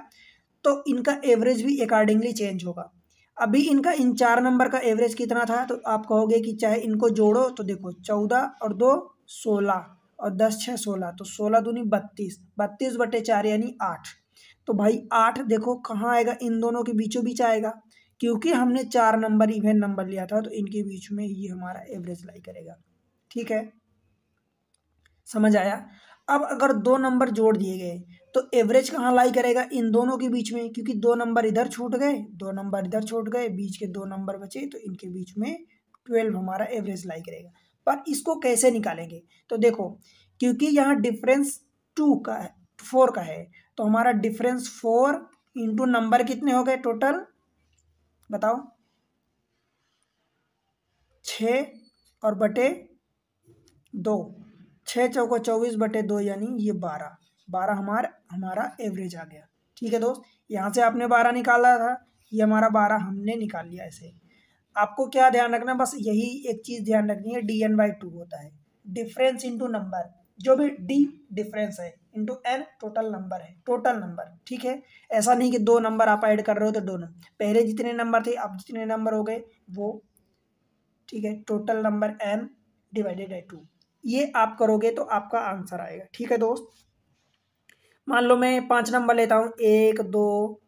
तो इनका एवरेज भी अकॉर्डिंगली चेंज होगा। अभी इनका इन 4 नंबर का एवरेज कितना था? तो आप कहोगे कि चाहे इनको जोड़ो तो देखो 14 और 2 16 और 10 6 16, तो 16 दूनी 32, 32/4 यानी 8। तो भाई 8 देखो कहाँ आएगा? इन दोनों के बीचों बीच आएगा, क्योंकि हमने 4 नंबर इवन नंबर लिया था तो इनके बीच में ये हमारा एवरेज लाई करेगा। ठीक है, समझ आया? अब अगर 2 नंबर जोड़ दिए गए तो एवरेज कहाँ लाई करेगा? इन दोनों के बीच में, क्योंकि 2 नंबर इधर छूट गए, 2 नंबर इधर छूट गए, बीच के 2 नंबर बचे तो इनके बीच में 12 हमारा एवरेज लाई करेगा। पर इसको कैसे निकालेंगे? तो देखो, क्योंकि यहाँ डिफरेंस 2 का है, 4 का है, तो हमारा डिफरेंस 4 इंटू नंबर कितने हो गए टोटल बताओ? 6 और बटे 2, 6 चौको 24/2 यानी ये 12, 12 हमारा एवरेज आ गया। ठीक है दोस्त, यहाँ से आपने 12 निकाला था, ये हमारा 12 हमने निकाल लिया। ऐसे आपको क्या ध्यान रखना, बस यही एक चीज़ ध्यान रखनी है, dn/2 होता है डिफरेंस इंटू नंबर। जो भी डी डिफरेंस है इंटू एन टोटल नंबर है, टोटल नंबर, ठीक है। ऐसा नहीं कि दो नंबर आप ऐड कर रहे हो तो दो नंबर, पहले जितने नंबर थे अब जितने नंबर हो गए वो, ठीक है। Total number N divided by 2, ये आप करोगे तो आपका आंसर आएगा, ठीक है दोस्त। मान लो मैं 5 नंबर लेता हूँ, 1 2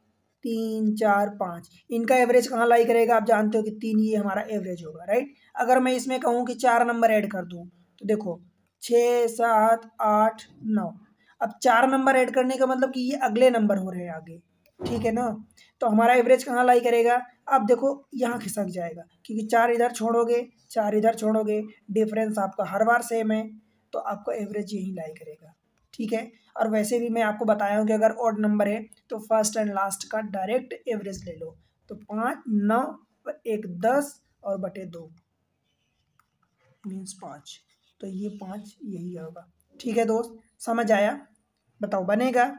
3 4 5, इनका एवरेज कहाँ लाई करेगा, आप जानते हो कि 3, ये हमारा एवरेज होगा, राइट। अगर मैं इसमें कहूँ कि 4 नंबर ऐड कर दूँ तो देखो 6 7 8 9, अब 4 नंबर ऐड करने का मतलब कि ये अगले नंबर हो रहे हैं आगे, ठीक है ना। तो हमारा एवरेज कहाँ लाई करेगा, अब देखो यहाँ खिसक जाएगा, क्योंकि 4 इधर छोड़ोगे 4 इधर छोड़ोगे, डिफरेंस आपका हर बार सेम है, तो आपका एवरेज यही लाई करेगा, ठीक है। और वैसे भी मैं आपको बताया हूँ कि अगर ऑड नंबर है तो फर्स्ट एंड लास्ट का डायरेक्ट एवरेज ले लो, तो 5 9 1 10 और बटे 2 मीन्स 5, तो ये 5 यही होगा, ठीक है दोस्त। समझ आया, बताओ बनेगा।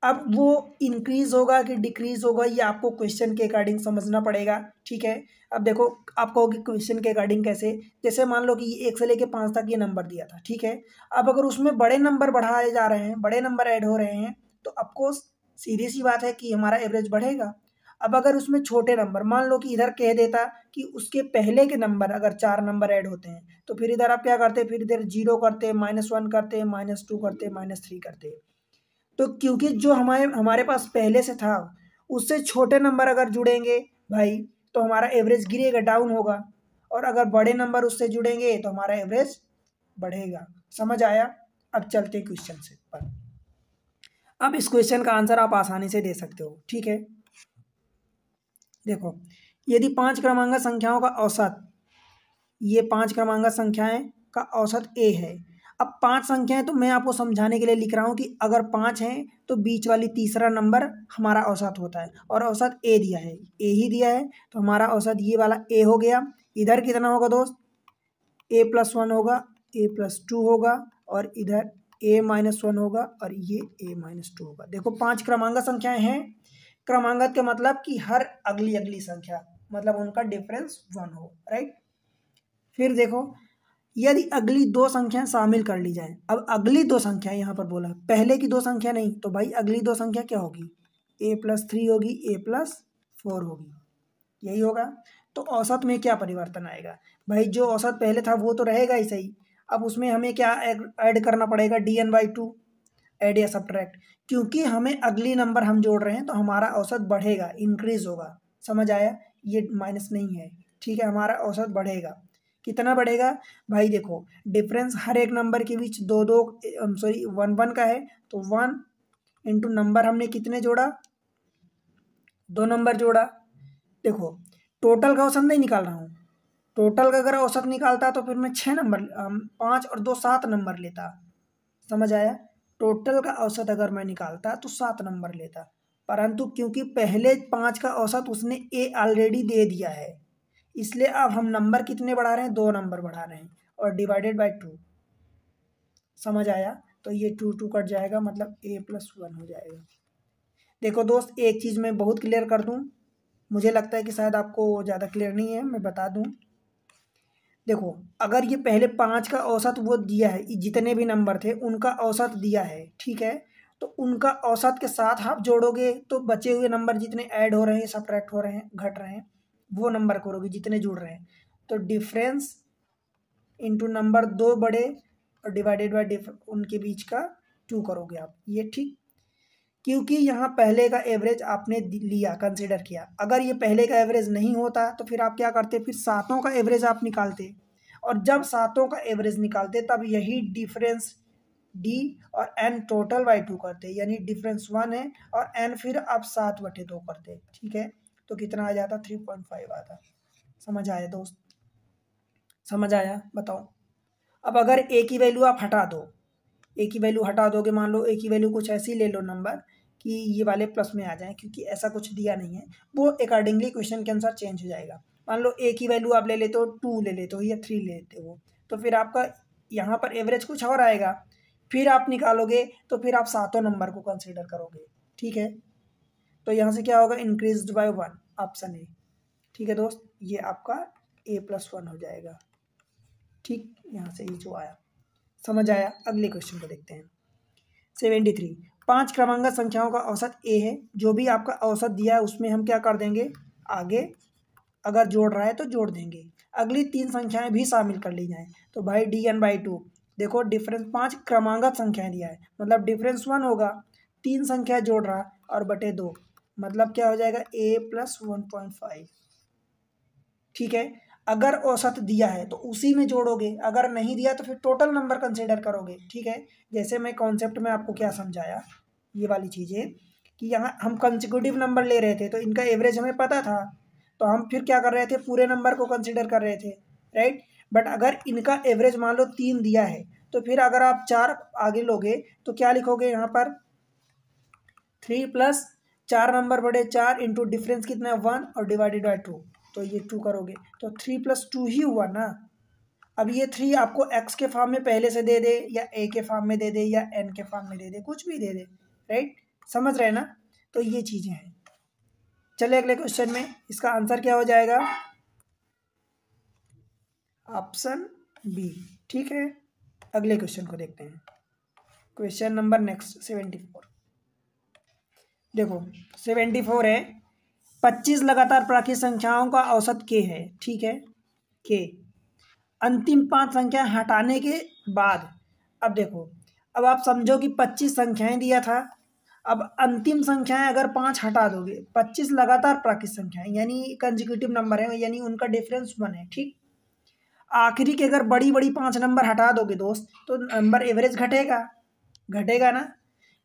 अब वो इंक्रीज होगा कि डिक्रीज होगा ये आपको क्वेश्चन के अकॉर्डिंग समझना पड़ेगा, ठीक है। अब देखो आप कहोगे क्वेश्चन के अकॉर्डिंग कैसे, जैसे मान लो कि 1 से लेके 5 तक ये नंबर दिया था, ठीक है। अब अगर उसमें बड़े नंबर बढ़ाए जा रहे हैं, बड़े नंबर ऐड हो रहे हैं, तो ऑफकोर्स सीधी सी बात है कि हमारा एवरेज बढ़ेगा। अब अगर उसमें छोटे नंबर, मान लो कि इधर कह देता कि उसके पहले के नंबर अगर 4 नंबर ऐड होते हैं, तो फिर इधर आप क्या करते, फिर इधर 0 करते, -1 करते, -2 करते, -3 करते। तो क्योंकि जो हमारे हमारे पास पहले से था उससे छोटे नंबर अगर जुड़ेंगे भाई, तो हमारा एवरेज गिरेगा, डाउन होगा। और अगर बड़े नंबर उससे जुड़ेंगे तो हमारा एवरेज बढ़ेगा। समझ आया। अब चलते क्वेश्चन से पर, अब इस क्वेश्चन का आंसर आप आसानी से दे सकते हो, ठीक है। देखो, यदि 5 क्रमांक संख्याओं का औसत, ये 5 क्रमांक संख्याएं का औसत ए है। अब 5 संख्याएं तो मैं आपको समझाने के लिए लिख रहा हूं कि अगर 5 हैं तो बीच वाली तीसरा नंबर हमारा औसत होता है, और औसत ए दिया है, ए ही दिया है, तो हमारा औसत ये वाला ए हो गया। इधर कितना होगा दोस्त, a+1 होगा, a+2 होगा, और इधर a-1 होगा, और ये a-2 होगा। देखो 5 क्रमांक संख्याएं हैं, क्रमांगत का मतलब कि हर अगली अगली संख्या, मतलब उनका डिफरेंस 1 हो, राइट। फिर देखो, यदि अगली दो संख्याएं शामिल कर ली जाए, अब अगली दो संख्या यहाँ पर बोला, पहले की दो संख्या नहीं, तो भाई अगली दो संख्या क्या होगी, a+3 होगी, a+4 होगी, यही होगा। तो औसत में क्या परिवर्तन आएगा, भाई जो औसत पहले था वो तो रहेगा ही सही, अब उसमें हमें क्या ऐड करना पड़ेगा, dn/2, ऐड या सब्ट्रैक्ट, क्योंकि हमें अगली नंबर हम जोड़ रहे हैं तो हमारा औसत बढ़ेगा, इंक्रीज होगा। समझ आया, ये माइनस नहीं है, ठीक है, हमारा औसत बढ़ेगा। कितना बढ़ेगा भाई, देखो डिफरेंस हर एक नंबर के बीच दो दो, सॉरी 1 1 का है, तो 1 इंटू नंबर हमने कितने जोड़ा, 2 नंबर जोड़ा। देखो टोटल का औसत नहीं निकाल रहा हूँ, टोटल का अगर औसत निकालता तो फिर मैं 6 नंबर, 5 और 2 7 नंबर लेता। समझ आया, टोटल का औसत अगर मैं निकालता तो 7 नंबर लेता, परंतु क्योंकि पहले 5 का औसत उसने ए ऑलरेडी दे दिया है, इसलिए अब हम नंबर कितने बढ़ा रहे हैं, 2 नंबर बढ़ा रहे हैं, और डिवाइडेड बाय 2। समझ आया, तो ये 2 2 कट जाएगा, मतलब a+1 हो जाएगा। देखो दोस्त, एक चीज़ मैं बहुत क्लियर कर दूं, मुझे लगता है कि शायद आपको ज़्यादा क्लियर नहीं है, मैं बता दूं। देखो अगर ये पहले 5 का औसत वो दिया है, जितने भी नंबर थे उनका औसत दिया है, ठीक है, तो उनका औसत के साथ आप जोड़ोगे तो बचे हुए नंबर जितने ऐड हो रहे हैं, सब्ट्रैक्ट हो रहे हैं, घट रहे हैं, वो नंबर करोगे जितने जुड़ रहे हैं, तो डिफरेंस इंटू नंबर दो बड़े और डिवाइडेड बाय उनके बीच का 2 करोगे आप, ये ठीक। क्योंकि यहाँ पहले का एवरेज आपने लिया, कंसिडर किया, अगर ये पहले का एवरेज नहीं होता तो फिर आप क्या करते, फिर सातों का एवरेज आप निकालते, और जब सातों का एवरेज निकालते तब यही डिफरेंस डी और एन टोटल बाई 2 करते, यानी डिफरेंस 1 है, और एन फिर आप 7/2 करते, ठीक है। तो कितना आ जाता, 3.5 आता। समझ आया दोस्त, समझ आया, बताओ। अब अगर ए की वैल्यू आप हटा दो, ए की वैल्यू हटा दोगे, मान लो ए की वैल्यू कुछ ऐसी ले लो नंबर कि ये वाले प्लस में आ जाए, क्योंकि ऐसा कुछ दिया नहीं है, वो अकॉर्डिंगली क्वेश्चन के अनुसार चेंज हो जाएगा। मान लो ए की वैल्यू आप ले लेते हो 2 ले लेते हो या 3 ले लेते हो, तो फिर आपका यहाँ पर एवरेज कुछ और आएगा, फिर आप निकालोगे तो फिर आप सातों नंबर को कंसिडर करोगे, ठीक है। तो यहाँ से क्या होगा, इंक्रीज बाय 1, ऑप्शन ए, ठीक है दोस्त, ये आपका a+1 हो जाएगा, ठीक, यहाँ से ये जो आया। समझ आया? अगले क्वेश्चन को देखते हैं। 73, 5 क्रमांक संख्याओं का औसत ए है। जो भी आपका औसत दिया है उसमें हम क्या कर देंगे, आगे अगर जोड़ रहा है तो जोड़ देंगे। अगली 3 संख्याएं भी शामिल कर ली जाएं तो भाई dn/2। देखो डिफरेंस 5 क्रमांगत संख्याएं दिया है, मतलब डिफरेंस 1 होगा, 3 संख्या जोड़ रहा और बटे 2, मतलब क्या हो जाएगा a + 1.5। ठीक है, अगर औसत दिया है तो उसी में जोड़ोगे, अगर नहीं दिया तो फिर टोटल नंबर कंसिडर करोगे। ठीक है, जैसे मैं कॉन्सेप्ट में आपको क्या समझाया, ये वाली चीज़ें कि यहाँ हम कंसेक्यूटिव नंबर ले रहे थे तो इनका एवरेज हमें पता था, तो हम फिर क्या कर रहे थे, पूरे नंबर को कंसिडर कर रहे थे, राइट। बट अगर इनका एवरेज मान लो 3 दिया है तो फिर अगर आप 4 आगे लोगे तो क्या लिखोगे यहाँ पर, 3 + 4 नंबर बड़े 4 इंटू डिफरेंस कितना है 1 और डिवाइडेड बाई 2, तो ये 2 करोगे तो 3 + 2 ही हुआ ना। अब ये 3 आपको x के फॉर्म में पहले से दे दे या a के फॉर्म में दे दे या n के फॉर्म में दे दे, कुछ भी दे दे, राइट। समझ रहे हैं ना? तो ये चीज़ें हैं। चले अगले क्वेश्चन में, इसका आंसर क्या हो जाएगा, ऑप्शन बी। ठीक है, अगले क्वेश्चन को देखते हैं। Question number next 74। देखो 74 है, 25 लगातार प्राकृत संख्याओं का औसत k है। ठीक है, k अंतिम 5 संख्या हटाने के बाद, अब देखो, अब आप समझो कि 25 संख्याएं दिया था, अब अंतिम संख्याएं अगर 5 हटा दोगे, 25 लगातार प्राकृत संख्याएं यानी कंसेक्यूटिव नंबर है, यानी उनका डिफरेंस 1 है। ठीक, आखिरी के अगर बड़ी बड़ी 5 नंबर हटा दोगे दोस्त तो नंबर एवरेज घटेगा, घटेगा ना,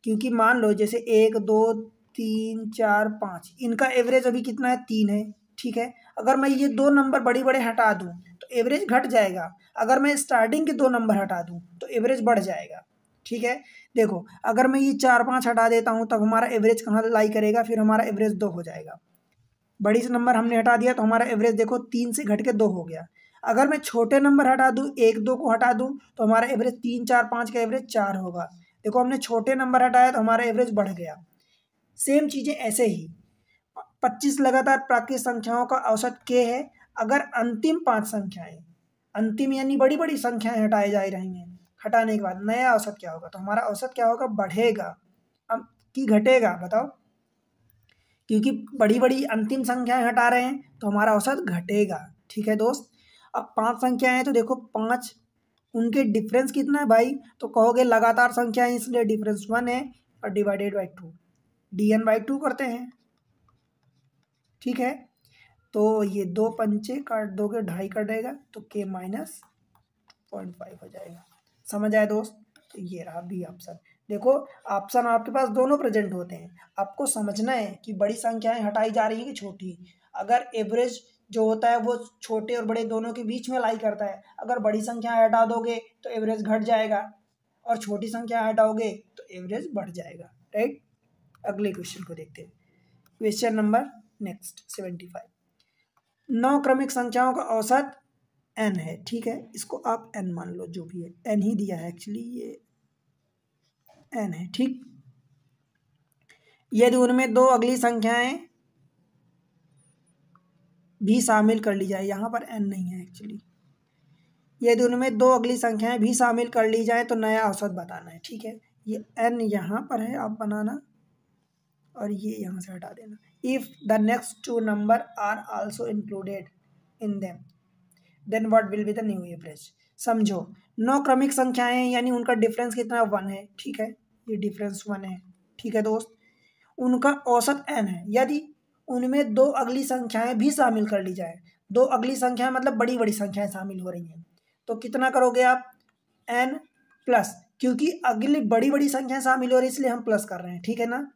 क्योंकि मान लो जैसे 1 2 3 4 5 इनका एवरेज अभी कितना है, 3 है। ठीक है, अगर मैं ये 2 नंबर बड़ी बड़े हटा दूं तो एवरेज घट जाएगा, अगर मैं स्टार्टिंग के 2 नंबर हटा दूं तो एवरेज बढ़ जाएगा। ठीक है, देखो अगर मैं ये 4 5 हटा देता हूं तब हमारा एवरेज कहाँ लाई करेगा, फिर हमारा एवरेज 2 हो जाएगा। बड़ी से नंबर हमने हटा दिया तो हमारा एवरेज देखो 3 से घट के 2 हो गया। अगर मैं छोटे नंबर हटा दूं, 1 2 को हटा दूं तो हमारा एवरेज 3 4 5 का एवरेज 4 होगा। देखो हमने छोटे नंबर हटाया तो हमारा एवरेज बढ़ गया। सेम चीज़ें ऐसे ही 25 लगातार प्राकृत संख्याओं का औसत k है। अगर अंतिम 5 संख्याएं, अंतिम यानी बड़ी बड़ी संख्याएं हटाई जा रही हैं, हटाने के बाद नया औसत क्या होगा, तो हमारा औसत क्या होगा, बढ़ेगा। अब कि घटेगा बताओ, क्योंकि बड़ी बड़ी अंतिम संख्याएं हटा रहे हैं तो हमारा औसत घटेगा। ठीक है दोस्त, अब 5 संख्याएं हैं तो देखो 5 उनके डिफरेंस कितना है भाई, तो कहोगे लगातार संख्या है इसलिए डिफरेंस 1 है और डिवाइडेड बाई 2, dn/2 करते हैं। ठीक है, तो ये 2 पंचे काट दोगे 2.5 कटेगा तो k - 0.5 हो जाएगा। समझ आया दोस्त? तो ये रहा बी ऑप्शन। देखो ऑप्शन आपके पास दोनों प्रेजेंट होते हैं, आपको समझना है कि बड़ी संख्याएं हटाई जा रही है कि छोटी। अगर एवरेज जो होता है वो छोटे और बड़े दोनों के बीच में लाई करता है, अगर बड़ी संख्या हटा दोगे तो एवरेज घट जाएगा और छोटी संख्या हटाओगे तो एवरेज बढ़ जाएगा, राइट। अगले क्वेश्चन को देखते हैं। क्वेश्चन नंबर नेक्स्ट 75, 9 क्रमिक संख्याओं का औसत n है। ठीक है, इसको आप n मान लो, जो भी है n ही दिया है, एक्चुअली ये n है। ठीक, यदि उनमें 2 अगली संख्याएं भी शामिल कर ली जाए, यहाँ पर n नहीं है एक्चुअली, यदि उनमें 2 अगली संख्याएं भी शामिल कर ली जाए तो नया औसत बताना है। ठीक है, ये n यहाँ पर है, आप बनाना और ये यहाँ से हटा देना। If the next 2 number are also included in them then what will be the new average. समझो 9 क्रमिक संख्याएं यानी उनका डिफरेंस कितना 1 है। ठीक है, ये डिफरेंस 1 है। ठीक है दोस्त, उनका औसत n है। यदि उनमें 2 अगली संख्याएं भी शामिल कर ली जाए, 2 अगली संख्याएं मतलब बड़ी बड़ी संख्याएं शामिल हो रही हैं, तो कितना करोगे आप, n प्लस, क्योंकि अगली बड़ी बड़ी संख्याएं शामिल हो रही है इसलिए हम प्लस कर रहे हैं। ठीक है ना,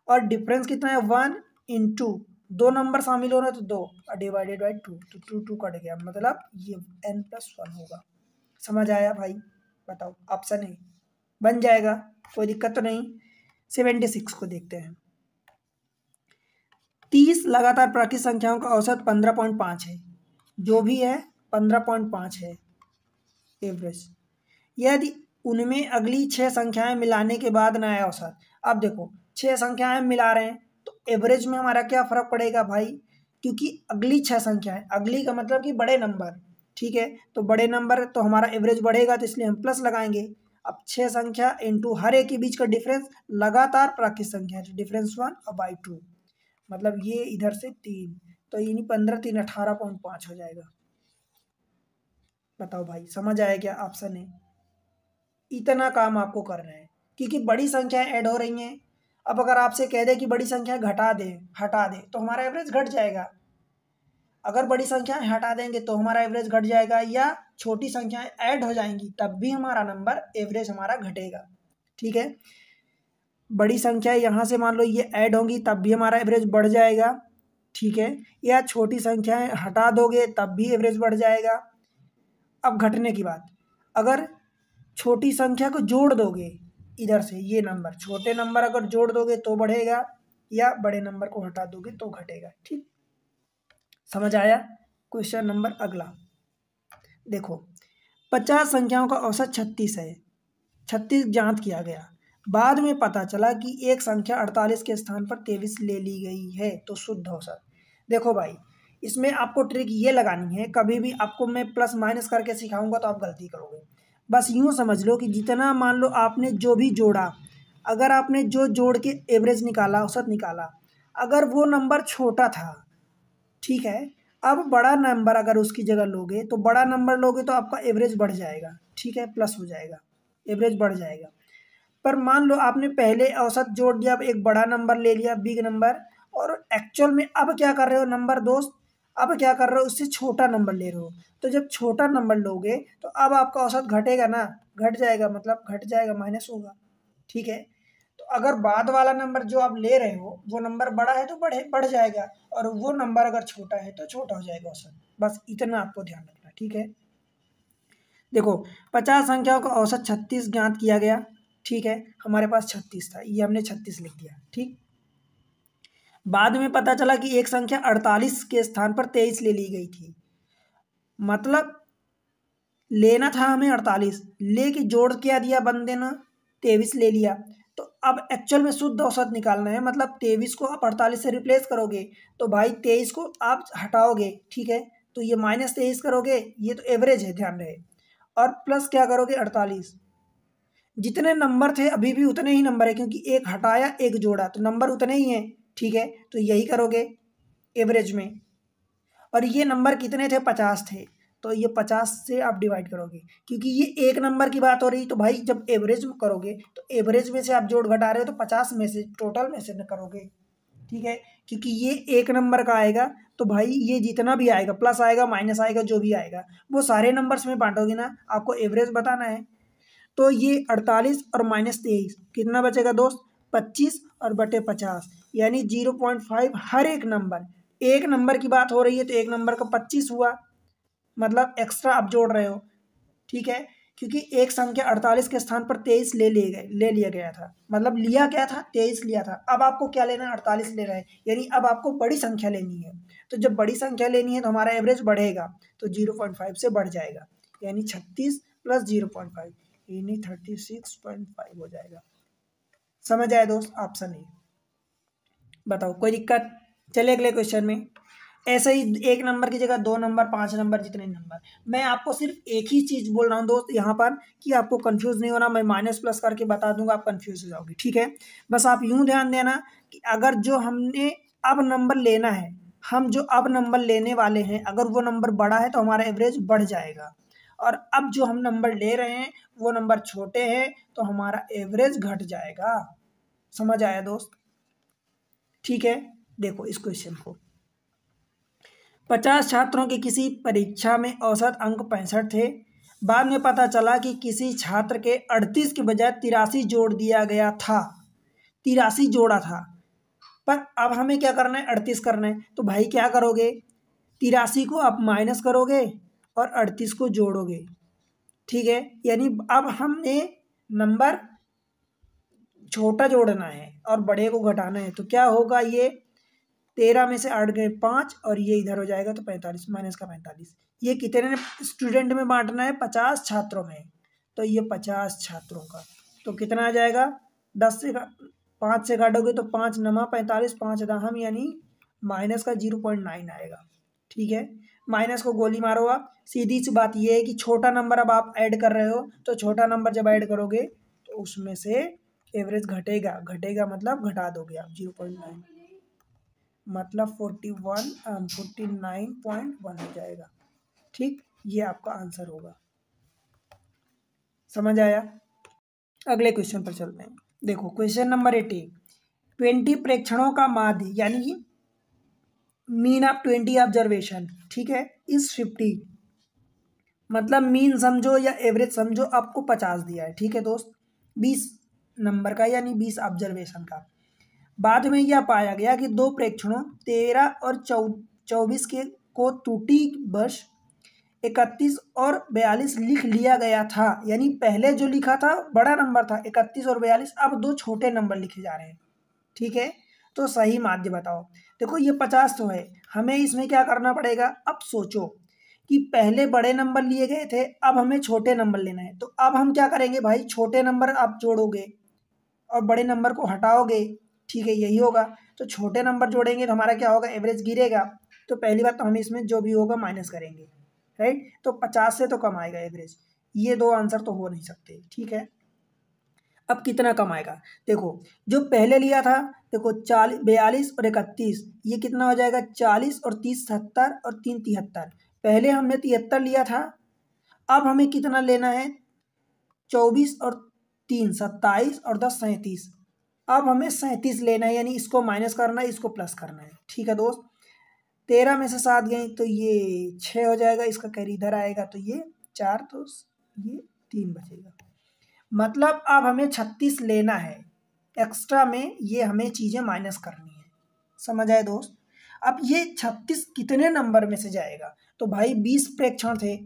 और डिफरेंस कितना है 1 इंटू 2 नंबर शामिल हो रहे हैं तो 2 और डिवाइडेड बाई 2, तो 2 2 कट गया, मतलब ये n+1 होगा। समझ आया भाई? बताओ, ऑप्शन ए बन जाएगा, कोई दिक्कत तो नहीं। 76 को देखते हैं। 30 लगातार प्राकृत संख्याओं का औसत 15.5 है, जो भी है 15.5 है एवरेज। यदि उनमें अगली 6 संख्याएं मिलाने के बाद नया औसत, अब देखो 6 संख्याएं मिला रहे हैं तो एवरेज में हमारा क्या फ़र्क पड़ेगा भाई, क्योंकि अगली 6 संख्याएं, अगली का मतलब कि बड़े नंबर। ठीक है। तो बड़े नंबर तो हमारा एवरेज बढ़ेगा, तो इसलिए हम प्लस लगाएंगे। अब 6 संख्या इंटू हर एक के बीच का डिफरेंस लगातार प्राकृत संख्या है, डिफरेंस 1 और बाई 2, मतलब ये इधर से 3, तो यानी 15 3 18.5 हो जाएगा। बताओ भाई, समझ आया क्या? ऑप्शन है। इतना काम आपको करना है, क्योंकि बड़ी संख्याएं ऐड हो रही हैं। अब अगर आपसे कह दे कि बड़ी संख्या घटा दे, हटा दे, तो हमारा एवरेज घट जाएगा। अगर बड़ी संख्याएं हटा देंगे तो हमारा एवरेज घट जाएगा, या छोटी संख्याएं ऐड हो जाएंगी तब भी हमारा नंबर एवरेज हमारा घटेगा। ठीक है, बड़ी संख्या यहाँ से मान लो ये ऐड होंगी तब भी हमारा एवरेज बढ़ जाएगा। ठीक है, या छोटी संख्याएं हटा दोगे तब भी एवरेज बढ़ जाएगा। अब घटने की बात, अगर छोटी संख्या को जोड़ दोगे इधर से, ये नंबर छोटे नंबर अगर जोड़ दोगे तो बढ़ेगा, या बड़े नंबर को हटा दोगे तो घटेगा। ठीक, समझ आया? क्वेश्चन नंबर अगला देखो, 50 संख्याओं का औसत 36 है। 36 ज्ञात किया गया, बाद में पता चला कि एक संख्या 48 के स्थान पर 23 ले ली गई है, तो शुद्ध औसत। देखो भाई, इसमें आपको ट्रिक ये लगानी है, कभी भी आपको मैं प्लस माइनस करके सिखाऊंगा तो आप गलती करोगे। बस यूँ समझ लो कि जितना मान लो आपने जो भी जोड़ा, अगर आपने जो जोड़ के एवरेज निकाला, औसत निकाला, अगर वो नंबर छोटा था, ठीक है, अब बड़ा नंबर अगर उसकी जगह लोगे तो बड़ा नंबर लोगे तो आपका एवरेज बढ़ जाएगा। ठीक है, प्लस हो जाएगा, एवरेज बढ़ जाएगा। पर मान लो आपने पहले औसत जोड़ दिया, अब एक बड़ा नंबर ले लिया, बिग नंबर, और एक्चुअल में अब क्या कर रहे हो नंबर दोस्त, अब क्या कर रहे हो, उससे छोटा नंबर ले रहे हो। तो जब छोटा नंबर लोगे तो अब आपका औसत घटेगा ना, घट जाएगा, मतलब घट जाएगा, माइनस होगा। ठीक है, तो अगर बाद वाला नंबर जो आप ले रहे हो वो नंबर बड़ा है तो बढ़ जाएगा, और वो नंबर अगर छोटा है तो छोटा हो जाएगा औसत। बस इतना आपको ध्यान रखना। ठीक है, देखो 50 संख्याओं का औसत 36 ज्ञात किया गया। ठीक है, हमारे पास 36 था, ये हमने 36 लिख दिया। ठीक, बाद में पता चला कि एक संख्या 48 के स्थान पर 23 ले ली गई थी। मतलब लेना था हमें 48, लेके जोड़ क्या दिया बंदे ने, 23 ले लिया। तो अब एक्चुअल में शुद्ध औसत निकालना है, मतलब 23 को आप 48 से रिप्लेस करोगे, तो भाई 23 को आप हटाओगे। ठीक है, तो ये -23 करोगे, ये तो एवरेज है, ध्यान रहे, और प्लस क्या करोगे 48। जितने नंबर थे अभी भी उतने ही नंबर है, क्योंकि एक हटाया एक जोड़ा तो नंबर उतने ही हैं। ठीक है, तो यही करोगे एवरेज में। और ये नंबर कितने थे, 50 थे, तो ये 50 से आप डिवाइड करोगे, क्योंकि ये एक नंबर की बात हो रही। तो भाई जब एवरेज करोगे तो एवरेज में से आप जोड़ घटा रहे हो, तो 50 में से टोटल में से न करोगे। ठीक है, क्योंकि ये एक नंबर का आएगा, तो भाई ये जितना भी आएगा, प्लस आएगा माइनस आएगा, जो भी आएगा वो सारे नंबर्स में बांटोगे ना, आपको एवरेज बताना है। तो ये 48 और -23 कितना बचेगा दोस्त, 25 और बटे 50, यानी 0.5 हर एक नंबर। एक नंबर की बात हो रही है तो एक नंबर का 25 हुआ, मतलब एक्स्ट्रा आप जोड़ रहे हो। ठीक है, क्योंकि एक संख्या 48 के स्थान पर 23 ले लिया गया था, मतलब लिया क्या था, 23 लिया था। अब आपको क्या लेना है, 48 ले रहा है, यानी अब आपको बड़ी संख्या लेनी है। तो जब बड़ी संख्या लेनी है तो हमारा एवरेज बढ़ेगा, तो 0.5 से बढ़ जाएगा, यानी 36 + 0.5 यानी 36.5 हो जाएगा। समझ आया दोस्त? Option A. बताओ कोई दिक्कत? चले अगले क्वेश्चन में। ऐसे ही एक नंबर की जगह 2 नंबर, 5 नंबर, जितने नंबर। मैं आपको सिर्फ एक ही चीज बोल रहा हूँ दोस्त यहाँ पर, कि आपको कंफ्यूज नहीं होना। मैं माइनस प्लस करके बता दूंगा, आप कंफ्यूज हो जाओगे। ठीक है, बस आप यूं ध्यान देना कि अगर जो हमने अब नंबर लेना है, हम जो अब नंबर लेने वाले हैं, अगर वो नंबर बड़ा है तो हमारा एवरेज बढ़ जाएगा, और अब जो हम नंबर ले रहे हैं वो नंबर छोटे हैं तो हमारा एवरेज घट जाएगा। समझ आया दोस्त? ठीक है, देखो इस क्वेश्चन को, 50 छात्रों की किसी परीक्षा में औसत अंक 65 थे। बाद में पता चला कि किसी छात्र के 38 के बजाय 83 जोड़ दिया गया था। 83 जोड़ा था, पर अब हमें क्या करना है, 38 करना है। तो भाई क्या करोगे, 83 को आप माइनस करोगे और 38 को जोड़ोगे। ठीक है, यानी अब हमने नंबर छोटा जोड़ना है और बड़े को घटाना है। तो क्या होगा, ये 13 में से 8 गए 5, और ये इधर हो जाएगा तो 45 माइनस का 45। ये कितने स्टूडेंट में बांटना है, 50 छात्रों में। तो ये 50 छात्रों का, तो कितना आ जाएगा, 10 से 5 से काटोगे तो 5 नमा 45, 5 दहम, यानी माइनस का 0.9 आएगा। ठीक है, माइनस को गोली मारो आप। सीधी सी बात ये है कि छोटा नंबर अब आप ऐड कर रहे हो, तो छोटा नंबर जब ऐड करोगे तो उसमें से एवरेज घटेगा, घटेगा मतलब घटा दोगे आप 0.9, मतलब 49.1 हो जाएगा। ठीक, ये आपका आंसर होगा। समझ आया? अगले क्वेश्चन पर चलते हैं। देखो क्वेश्चन नंबर 18, 20 प्रेक्षणों का माध्य यानी कि मीन ऑफ 20 ऑब्जर्वेशन, ठीक है, इज 50, मतलब मीन समझो या एवरेज समझो, आपको 50 दिया है, ठीक है दोस्त, 20 नंबर का यानी 20 ऑब्जर्वेशन का। बाद में यह पाया गया कि दो प्रेक्षणों 13 और 24 के को त्रुटि वर्ष 31 और 42 लिख लिया गया था, यानी पहले जो लिखा था बड़ा नंबर था 31 और 42, अब दो छोटे नंबर लिखे जा रहे हैं, ठीक है। तो सही माध्य बताओ। देखो ये 50 तो है, हमें इसमें क्या करना पड़ेगा, अब सोचो कि पहले बड़े नंबर लिए गए थे, अब हमें छोटे नंबर लेना है, तो अब हम क्या करेंगे भाई, छोटे नंबर आप जोड़ोगे और बड़े नंबर को हटाओगे, ठीक है, यही होगा। तो छोटे नंबर जोड़ेंगे तो हमारा क्या होगा, एवरेज गिरेगा। तो पहली बात तो हम इसमें जो भी होगा माइनस करेंगे, राइट। तो 50 से तो कम आएगा एवरेज, ये दो आंसर तो हो नहीं सकते, ठीक है। अब कितना कम आएगा, देखो जो पहले लिया था, देखो 42 और 31, ये कितना हो जाएगा, 40 और 30 70 और 3 73, पहले हमने 73 लिया था, अब हमें कितना लेना है, 24 और 3 27 और 10 37, अब हमें 37 लेना है, यानी इसको माइनस करना है, इसको प्लस करना है, ठीक है दोस्त। 13 में से 7 गई तो ये 6 हो जाएगा, इसका कैरी इधर आएगा तो ये 4, तो ये 3 बचेगा, मतलब अब हमें 36 लेना है एक्स्ट्रा में, ये हमें चीज़ें माइनस करनी है। समझ आए दोस्त? अब ये 36 कितने नंबर में से जाएगा, तो भाई 20 प्रेक्षण थे,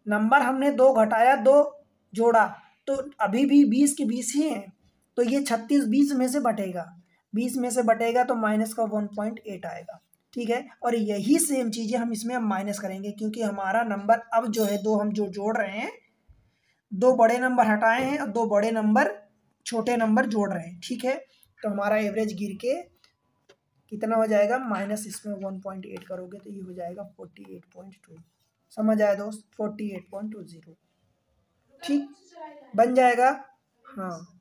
नंबर हमने 2 घटाया 2 जोड़ा, तो अभी भी 20 के 20 ही हैं, तो ये 36 20 में से बटेगा, 20 में से बटेगा तो माइनस का 1.8 आएगा, ठीक है। और यही सेम चीज़ें हम इसमें हम माइनस करेंगे, क्योंकि हमारा नंबर अब जो है दो हम जो जोड़ रहे हैं, दो बड़े नंबर हटाए हैं और दो बड़े नंबर छोटे नंबर जोड़ रहे हैं, ठीक है। तो हमारा एवरेज गिर के कितना हो जाएगा, माइनस इसमें 1.8 करोगे तो ये हो जाएगा 48.2। समझ आया दोस्त, 48.20, ठीक, बन जाएगा। हाँ,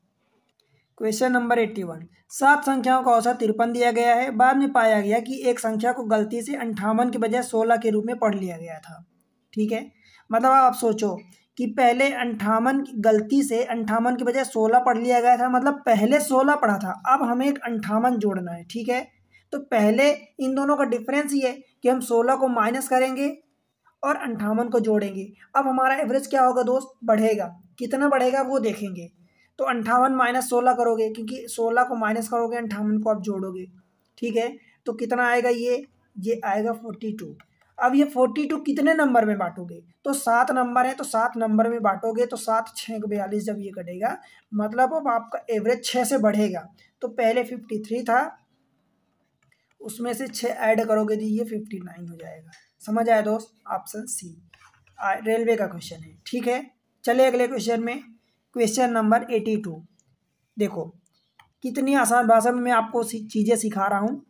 क्वेश्चन नंबर 81, 7 संख्याओं का औसत 53 दिया गया है, बाद में पाया गया कि एक संख्या को गलती से 58 के बजाय 16 के रूप में पढ़ लिया गया था, ठीक है। मतलब आप सोचो कि पहले 58 गलती से 58 के बजाय 16 पढ़ लिया गया था, मतलब पहले 16 पढ़ा था, अब हमें एक 58 जोड़ना है, ठीक है। तो पहले इन दोनों का डिफरेंस ये है कि हम 16 को माइनस करेंगे और 58 को जोड़ेंगे, अब हमारा एवरेज क्या होगा दोस्त, बढ़ेगा, कितना बढ़ेगा वो देखेंगे। तो 58 माइनस 16 करोगे, क्योंकि 16 को माइनस करोगे 58 को आप जोड़ोगे, ठीक है। तो कितना आएगा, ये आएगा 42। अब ये 42 कितने नंबर में बांटोगे, तो 7 नंबर है तो 7 नंबर में बांटोगे, तो 7 6 42 जब ये कटेगा, मतलब अब आपका एवरेज 6 से बढ़ेगा। तो पहले 53 था, उसमें से 6 ऐड करोगे तो ये 59 हो जाएगा। समझ आया दोस्त, ऑप्शन सी रेलवे का क्वेश्चन है, ठीक है। चलिए अगले क्वेश्चन में, क्वेश्चन नंबर 82, देखो कितनी आसान भाषा में मैं आपको चीज़ें सिखा रहा हूँ।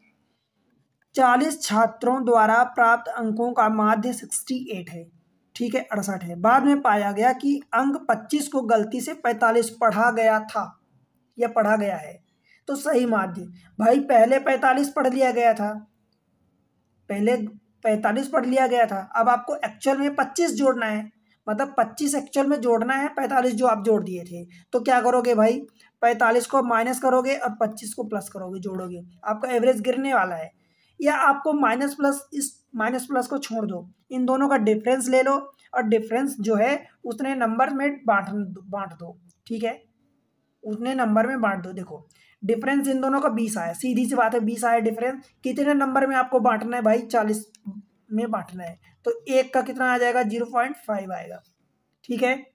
40 छात्रों द्वारा प्राप्त अंकों का माध्य 68 है, ठीक है, 68 है। बाद में पाया गया कि अंक 25 को गलती से 45 पढ़ा गया था या पढ़ा गया है, तो सही माध्य। भाई पहले 45 पढ़ लिया गया था, पहले 45 पढ़ लिया गया था, अब आपको एक्चुअल में 25 जोड़ना है, मतलब 25 एक्चुअल में जोड़ना है 45 जो आप जोड़ दिए थे। तो क्या करोगे भाई, 45 को माइनस करोगे और 25 को प्लस करोगे, जोड़ोगे, आपका एवरेज गिरने वाला है। या आपको माइनस प्लस, इस माइनस प्लस को छोड़ दो, इन दोनों का डिफरेंस ले लो और डिफरेंस जो है उतने नंबर में बांट दो, ठीक है, उतने नंबर में बांट दो। देखो डिफरेंस इन दोनों का 20 आया, सीधी सी बात है, 20 आया डिफरेंस, कितने नंबर में आपको बांटना है भाई, 40 में बांटना है, तो एक का कितना आ जाएगा, 0.5 आएगा, ठीक है।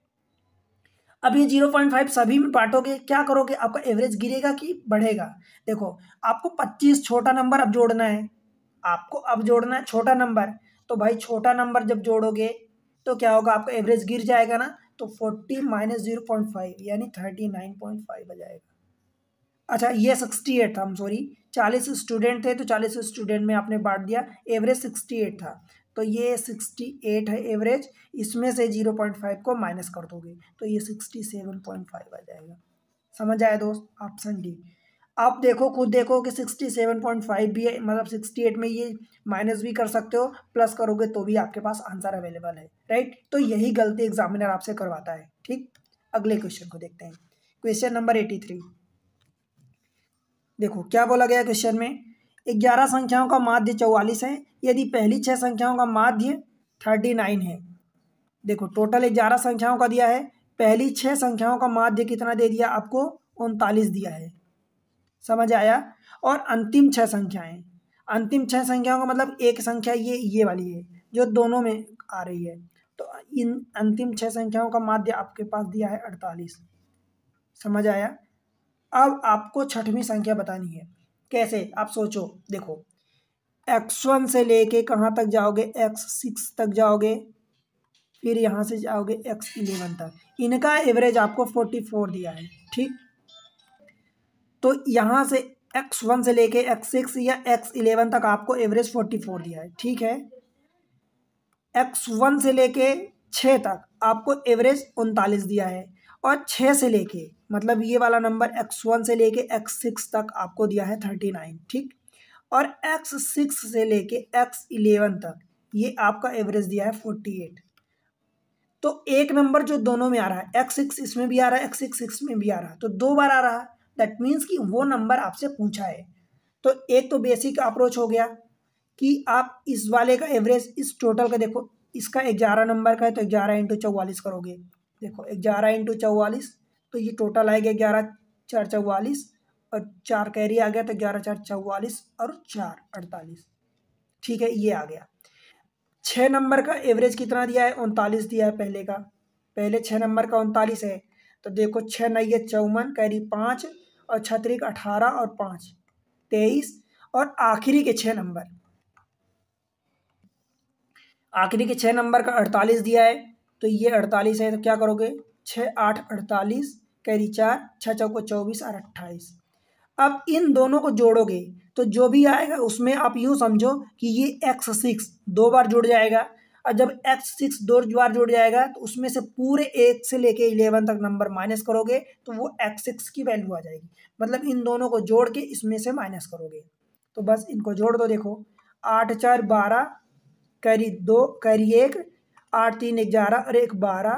अब ये 0.5 सभी में बांटोगे, क्या करोगे, आपका एवरेज गिरेगा कि बढ़ेगा। देखो आपको 25 छोटा नंबर अब जोड़ना है, आपको अब जोड़ना है छोटा नंबर, तो भाई छोटा नंबर जब जोड़ोगे तो क्या होगा, आपका एवरेज गिर जाएगा ना, तो 40 माइनस 0.5 यानी 39.5 आ जाएगा। अच्छा ये 68 था, हम सॉरी, 40 स्टूडेंट थे तो 40 स्टूडेंट में आपने बांट दिया, एवरेज 68 था, तो ये 68 है एवरेज, इसमें से 0.5 को माइनस कर दोगे तो ये 67.5 आ जाएगा। समझ आया दोस्त? Option D. आप देखो, खुद देखो कि 67.5 भी है, मतलब 68 में ये माइनस भी कर सकते हो, प्लस करोगे तो भी आपके पास आंसर अवेलेबल है, राइट। तो यही गलती एग्जामिनर आपसे करवाता है, ठीक। अगले क्वेश्चन को देखते हैं, क्वेश्चन नंबर 83। देखो क्या बोला गया क्वेश्चन में, 11 संख्याओं का माध्य 44 है यदि पहली 6 संख्याओं का माध्य 39 है। देखो टोटल 11 संख्याओं का दिया है, पहली 6 संख्याओं का माध्य कितना दे दिया आपको, 39 दिया है। समझ आया? और अंतिम 6 संख्याएं, अंतिम 6 संख्याओं का मतलब एक संख्या ये वाली है जो दोनों में आ रही है, तो इन अंतिम 6 संख्याओं का माध्य आपके पास दिया है 48। समझ आया? अब आपको छठवीं संख्या बतानी है। कैसे? आप सोचो, देखो x1 से लेके कहाँ तक जाओगे, x6 तक जाओगे, फिर यहाँ से जाओगे x11 तक, इनका एवरेज आपको 44 दिया है, ठीक। तो यहाँ से x1 से लेके x6 या x11 तक आपको एवरेज 44 दिया है, ठीक है। x1 से लेके 6 तक आपको एवरेज 39 दिया है, और 6 से लेके मतलब ये वाला नंबर x1 से लेके x6 तक आपको दिया है 39, ठीक। और x6 से लेके x11 तक ये आपका एवरेज दिया है 48। तो एक नंबर जो दोनों में आ रहा है, x6 इसमें भी आ रहा है, x6 में भी आ रहा है, तो 2 बार आ रहा है, दैट मीन्स कि वो नंबर आपसे पूछा है। तो एक तो बेसिक अप्रोच हो गया कि आप इस वाले का एवरेज, इस टोटल का देखो, इसका 11 नंबर का है तो 11 इंटू 44 करोगे। देखो 11 इंटू 44 तो ये टोटल आएगा 11 4 44, और 4 कैरी आ गया तो 11 4 44 और 4 48, ठीक है, ये आ गया। 6 नंबर का एवरेज कितना दिया है, 39 दिया है पहले का, पहले 6 नंबर का 39 है, तो देखो 6 9 54, कैरी 5 और छत्रिक 18 और 5 23, और आखिरी के 6 नंबर, आखिरी के 6 नंबर का 48 दिया है, तो ये 48 है, तो क्या करोगे, 6 8 48, कैरी 4 6 चौको 24 और 28। अब इन दोनों को जोड़ोगे तो जो भी आएगा उसमें आप यूँ समझो कि ये x6 2 बार जुड़ जाएगा, और जब x6 2 बार जुड़ जाएगा तो उसमें से पूरे 1 से लेके 11 तक नंबर माइनस करोगे तो वो x6 की वैल्यू आ जाएगी। मतलब इन दोनों को जोड़ के इसमें से माइनस करोगे, तो बस इनको जोड़ दो। देखो 8 4 12, कैरी 2 कैरी 1, 8 3 11 और 1 12,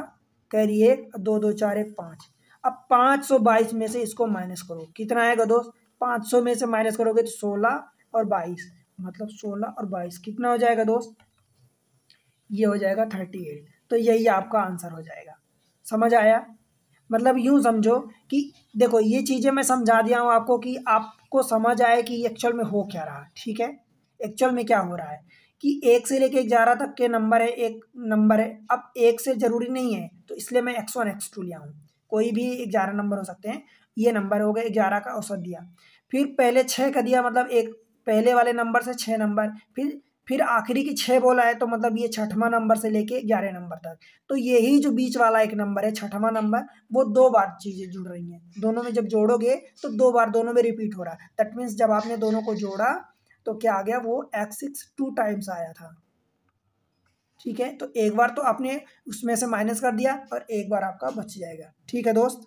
कैरी 1 2 2 4 1 5। अब 522 में से इसको माइनस करो, कितना आएगा दोस्त, 500 में से माइनस करोगे तो 16 और 22, मतलब 16 और 22 कितना हो जाएगा दोस्त, ये हो जाएगा 38। तो यही आपका आंसर हो जाएगा। समझ आया? मतलब यूँ समझो कि देखो ये चीज़ें मैं समझा दिया हूँ आपको कि आपको समझ आए कि एक्चुअल में हो क्या रहा है, ठीक है। एक्चुअल में क्या हो रहा है कि 1 से लेके 11 तक के नंबर है, एक नंबर है, अब 1 से ज़रूरी नहीं है तो इसलिए मैं x1 x2 लिया हूँ, कोई भी 11 नंबर हो सकते हैं। ये नंबर हो गए, 11 का औसत दिया, फिर पहले 6 का दिया, मतलब एक पहले वाले नंबर से 6 नंबर, फिर आखिरी की 6 बोला है, तो मतलब ये छठवां नंबर से लेके 11 नंबर तक। तो यही जो बीच वाला एक नंबर है छठवां नंबर, वो 2 बार चीज़ें जुड़ रही हैं, दोनों में जब जोड़ोगे तो 2 बार दोनों में रिपीट हो रहा है। दैट मीन्स जब आपने दोनों को जोड़ा तो क्या आ गया, वो x6 2 टाइम्स आया था, ठीक है। तो एक बार तो आपने उसमें से माइनस कर दिया और एक बार आपका बच जाएगा, ठीक है दोस्त।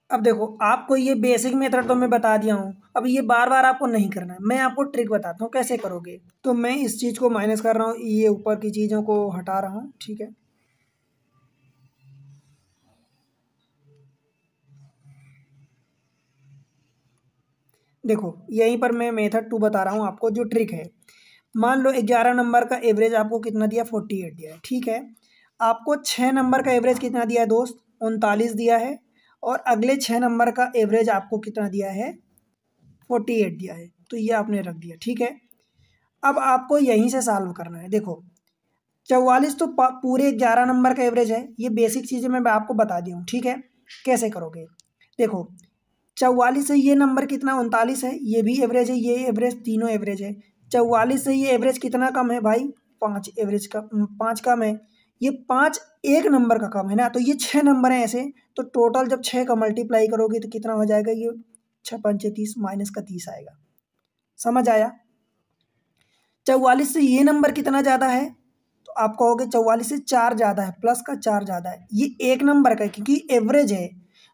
अब देखो आपको ये बेसिक मेथड तो मैं बता दिया हूँ, अब ये बार बार आपको नहीं करना है, मैं आपको ट्रिक बताता हूँ कैसे करोगे। तो मैं इस चीज़ को माइनस कर रहा हूँ, ये ऊपर की चीज़ों को हटा रहा हूँ, ठीक है। देखो यहीं पर मैं मेथड 2 बता रहा हूँ आपको, जो ट्रिक है। मान लो 11 नंबर का एवरेज आपको कितना दिया, 48 दिया है, ठीक है। आपको 6 नंबर का एवरेज कितना दिया है दोस्त, 39 दिया है, और अगले 6 नंबर का एवरेज आपको कितना दिया है, 48 दिया है, तो ये आपने रख दिया, ठीक है। अब आपको यहीं से सॉल्व करना है। देखो 44 तो पूरे 11 नंबर का एवरेज है, ये बेसिक चीज़ें मैं आपको बता दी हूँ, ठीक है। कैसे करोगे, देखो 44 से ये नंबर कितना, 39 है, ये भी एवरेज है, ये एवरेज, तीनों एवरेज है। 44 से ये एवरेज कितना कम है भाई, 5 एवरेज का 5 कम है, ये 5 एक नंबर का कम है ना, तो ये 6 नंबर हैं ऐसे। तो टोटल जब 6 का मल्टीप्लाई करोगे तो कितना हो जाएगा, ये 6 5 30 माइनस का 30 आएगा। समझ आया? 44 से ये नंबर कितना ज़्यादा है, आप कहोगे 44 से 4 ज़्यादा है, प्लस का 4 ज़्यादा है। ये एक नंबर का है क्योंकि एवरेज है,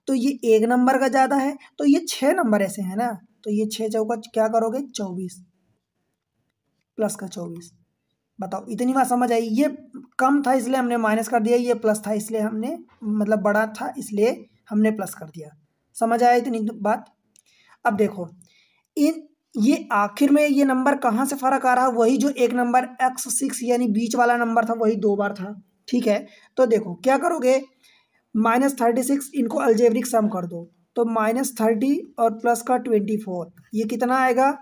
तो ये एक नंबर का ज़्यादा है, तो ये 6 नंबर ऐसे है ना, तो ये 6 चौका क्या करोगे 24, प्लस का 24। बताओ इतनी बात समझ आई। ये कम था इसलिए हमने माइनस कर दिया, ये प्लस था इसलिए हमने मतलब बड़ा था इसलिए हमने प्लस कर दिया। समझ आया इतनी बात। अब देखो इन ये आखिर में ये नंबर कहाँ से फर्क आ रहा है, वही जो एक नंबर x6 यानी बीच वाला नंबर था वही 2 बार था। ठीक है, तो देखो क्या करोगे, -36 इनको अलजेब्रिक सम कर दो, तो -30 और प्लस का 24 ये कितना आएगा,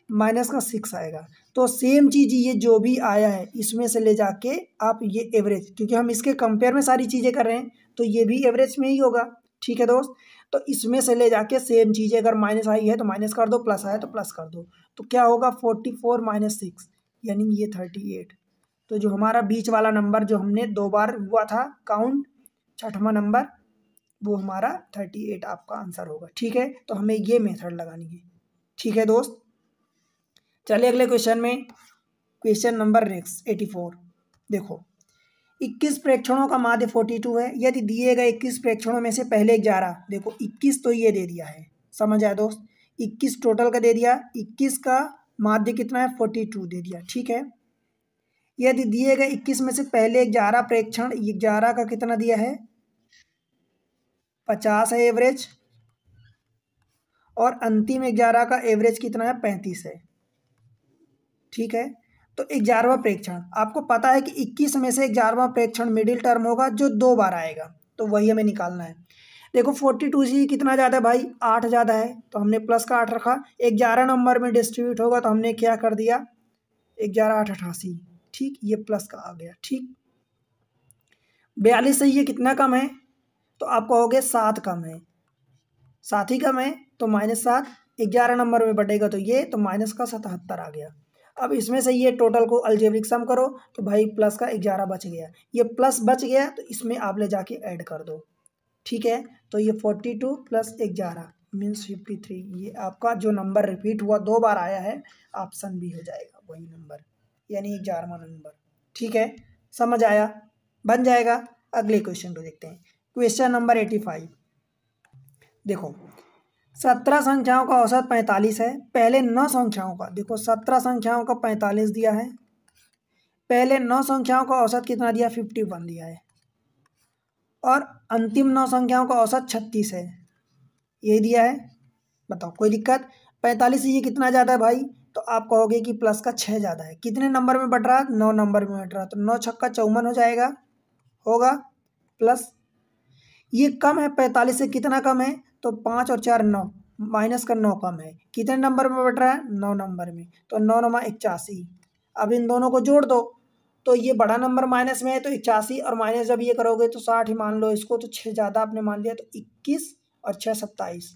-6 आएगा। तो सेम चीज़ ये जो भी आया है इसमें से ले जाके आप ये एवरेज, क्योंकि हम इसके कंपेयर में सारी चीज़ें कर रहे हैं तो ये भी एवरेज में ही होगा। ठीक है दोस्त, तो इसमें से ले जाके सेम चीज़ें, अगर माइनस आई है तो माइनस कर दो, प्लस आया तो प्लस कर दो, तो क्या होगा 44 - 6 यानी ये 38। तो जो हमारा बीच वाला नंबर जो हमने 2 बार हुआ था काउंट, छठवां नंबर, वो हमारा 38 आपका आंसर होगा। ठीक है, तो हमें ये मेथड लगानी है। ठीक है दोस्त, चलिए अगले क्वेश्चन में, क्वेश्चन नंबर नेक्स्ट 84। देखो 21 प्रेक्षणों का माध्य 42 है, यदि दिए गए 21 प्रेक्षणों में से पहले 11, देखो 21 तो ये दे दिया है, समझ आया दोस्त, 21 टोटल का दे दिया, 21 का माध्य कितना है 42 दे दिया। ठीक है, यदि दिए गए 21 में से पहले 11 प्रेक्षण, 11 का कितना दिया है 50 है एवरेज, और अंतिम 11 का एवरेज कितना है 35 है। ठीक है, तो 11वां प्रेक्षण आपको पता है कि 21 में से 11वां प्रेक्षण मिडिल टर्म होगा जो 2 बार आएगा, तो वही हमें निकालना है। देखो 42 से कितना ज़्यादा है भाई, 8 ज़्यादा है, तो हमने प्लस का 8 रखा, 11 नंबर में डिस्ट्रीब्यूट होगा तो हमने क्या कर दिया 11 8 88। ठीक, ये प्लस का आ गया। ठीक, 42 से ये कितना कम है, तो आप कहोगे 7 कम है, 7 ही कम है, तो -7, 11 नंबर में बढ़ेगा तो ये, तो माइनस का 77 आ गया। अब इसमें से ये टोटल को अलजेब्रिक सम करो, तो भाई प्लस का 11 बच गया, ये प्लस बच गया तो इसमें आप ले जाके ऐड कर दो। ठीक है, तो ये 42 + 11 मीन्स 53, ये आपका जो नंबर रिपीट हुआ 2 बार आया है ऑप्शन बी हो जाएगा वही नंबर, यानी 11वां नंबर। ठीक है, समझ आया, बन जाएगा। अगले क्वेश्चन को देखते हैं, क्वेश्चन नंबर 85। देखो 17 संख्याओं का औसत 45 है, पहले 9 संख्याओं का, देखो 17 संख्याओं का 45 दिया है, पहले 9 संख्याओं का औसत कितना दिया 51 दिया है, और अंतिम 9 संख्याओं का औसत 36 है, यही दिया है। बताओ कोई दिक्कत, 45 से ये कितना ज़्यादा है भाई, तो आप कहोगे कि प्लस का 6 ज़्यादा है, कितने नंबर में बढ़ रहा है 9 नंबर में बढ़ रहा है, तो 9 छक्का 54 हो जाएगा, होगा, प्लस ये कम है 45 से, कितना कम है, तो 5 और 4 9, माइनस का 9 कम है, कितने नंबर में बढ़ रहा है 9 नंबर में, तो 9 9 81। अब इन दोनों को जोड़ दो, तो ये बड़ा नंबर माइनस में है तो 81, और माइनस जब ये करोगे तो 60 ही मान लो इसको, तो 6 ज़्यादा आपने मान लिया, तो 21 और 6 27,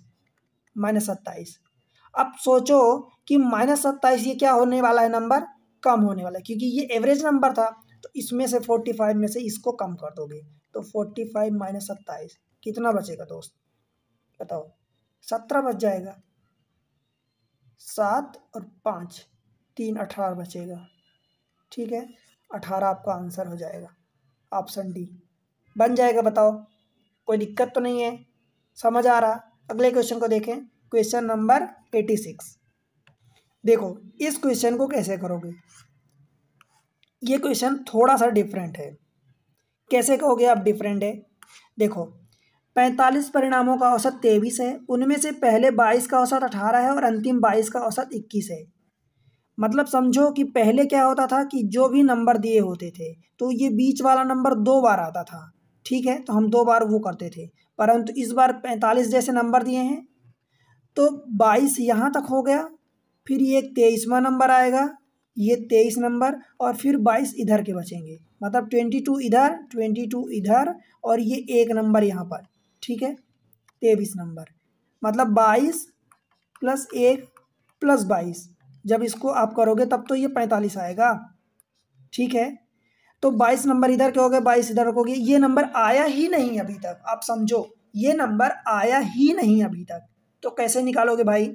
-27। अब सोचो कि -27 ये क्या होने वाला है, नंबर कम होने वाला है, क्योंकि ये एवरेज नंबर था, तो इसमें से 45 में से इसको कम कर दोगे, तो 45 - 27 कितना बचेगा दोस्त, बताओ 17 बच जाएगा, 7 और 5 3 18 बचेगा। ठीक है, 18 आपका आंसर हो जाएगा, ऑप्शन डी बन जाएगा। बताओ कोई दिक्कत तो नहीं है, समझ आ रहा। अगले क्वेश्चन को देखें, क्वेश्चन नंबर 86। देखो इस क्वेश्चन को कैसे करोगे, ये क्वेश्चन थोड़ा सा डिफरेंट है। कैसे कहोगे आप डिफरेंट है, देखो 45 परिणामों का औसत 23 है, उनमें से पहले 22 का औसत 18 है और अंतिम 22 का औसत 21 है। मतलब समझो कि पहले क्या होता था कि जो भी नंबर दिए होते थे तो ये बीच वाला नंबर 2 बार आता था। ठीक है, तो हम 2 बार वो करते थे, परंतु इस बार 45 जैसे नंबर दिए हैं तो 22 यहाँ तक हो गया, फिर ये 23वां नंबर आएगा, ये 23 नंबर, और फिर 22 इधर के बचेंगे, मतलब 22 इधर 22 इधर, और ये एक नंबर यहाँ पर। ठीक है, 23 नंबर, मतलब 22 + 1 + 22, जब इसको आप करोगे तब तो ये 45 आएगा। ठीक है, तो 22 नंबर इधर के हो गए, 22 इधर रखोगे, ये नंबर आया ही नहीं अभी तक, आप समझो ये नंबर आया ही नहीं अभी तक, तो कैसे निकालोगे भाई,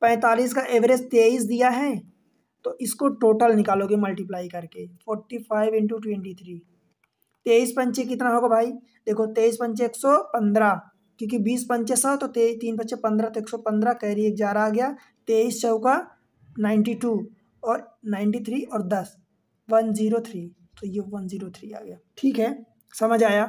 45 का एवरेज 23 दिया है, तो इसको टोटल निकालोगे मल्टीप्लाई करके 45 इंटू 23। 23 पंचे कितना होगा भाई? देखो 23 पंचे 115, क्योंकि 20 पंचे 100, तो 3 पंचे 15, तो 115 कैरी 1 जार आ गया। 23 चौका 92 और 93 और 10 103, तो ये 103 आ गया। ठीक है, समझ आया।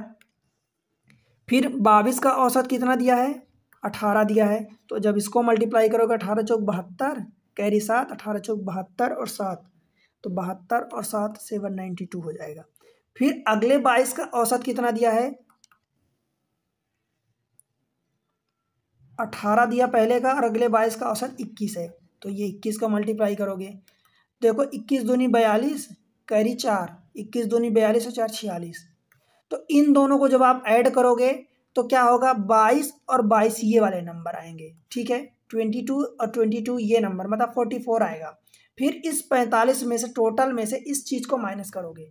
फिर 22 का औसत कितना दिया है? 18 दिया है। तो जब इसको मल्टीप्लाई करोगे 18 चौक 72, कैरी 7, 18 चौक 72 और 7, तो 72 और 7 792 हो जाएगा। फिर अगले 22 का औसत कितना दिया है? 18 दिया पहले का, और अगले 22 का औसत 21 है। तो ये 21 का मल्टीप्लाई करोगे, देखो 21 दूनी 42, कैरी 4, 21 दूनी 42 और 4 46। तो इन दोनों को जब आप ऐड करोगे तो क्या होगा? 22 और 22 ये वाले नंबर आएंगे। ठीक है, 22 और 22 ये नंबर, मतलब 44 आएगा। फिर इस 45 में से, टोटल में से इस चीज़ को माइनस करोगे।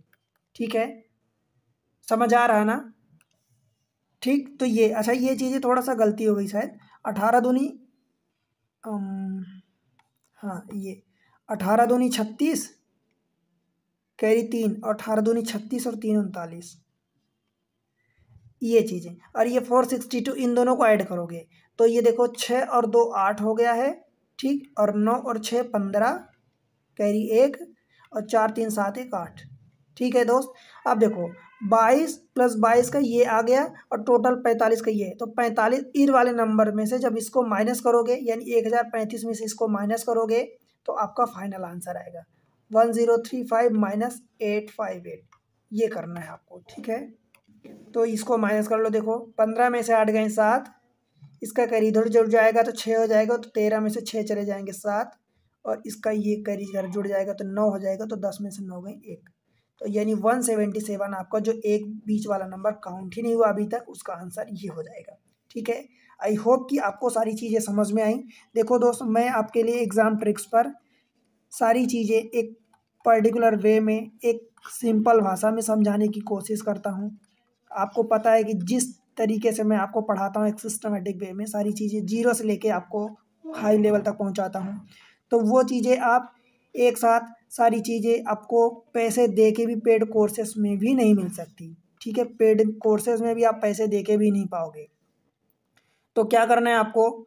ठीक है, समझ आ रहा ना? ठीक, तो ये अच्छा, ये चीज़ें थोड़ा सा गलती हो गई शायद। 18 दूनी हाँ, ये 18 दूनी 36, कैरी 3, और 18 दूनी 36 और 3 39, ये चीज़ें। और ये 462, इन दोनों को ऐड करोगे तो ये देखो 6 और 2 8 हो गया है। ठीक, और 9 और 6 15, कैरी 1, और 4 3 7 1 8। ठीक है दोस्त, अब देखो 22 प्लस 22 का ये आ गया, और टोटल 45 का ये है। तो 45 इन वाले नंबर में से जब इसको माइनस करोगे, यानी 1035 में से इसको माइनस करोगे, तो आपका फाइनल आंसर आएगा 1035 माइनस 858। ये करना है आपको। ठीक है, तो इसको माइनस कर लो। देखो 15 में से 8 गए 7, इसका कैरी इधर जुड़ जाएगा तो 6 हो जाएगा, तो 13 में से 6 चले जाएंगे 7, और इसका ये कैरी इधर जुड़ जाएगा तो 9 हो जाएगा, तो 10 में से 9 गए 1। तो यानी 177 आपका जो एक बीच वाला नंबर काउंट ही नहीं हुआ अभी तक, उसका आंसर ये हो जाएगा। ठीक है, आई होप कि आपको सारी चीज़ें समझ में आई। देखो दोस्त, मैं आपके लिए एग्ज़ाम ट्रिक्स पर सारी चीज़ें एक पर्टिकुलर वे में, एक सिंपल भाषा में समझाने की कोशिश करता हूँ। आपको पता है कि जिस तरीके से मैं आपको पढ़ाता हूँ, एक सिस्टमेटिक वे में सारी चीज़ें जीरो से लेके आपको हाई लेवल तक पहुँचाता हूँ, तो वो चीज़ें आप एक साथ सारी चीज़ें आपको पैसे दे के भी, पेड कोर्सेस में भी नहीं मिल सकती। ठीक है, पेड कोर्सेज में भी आप पैसे दे के भी नहीं पाओगे। तो क्या करना है आपको?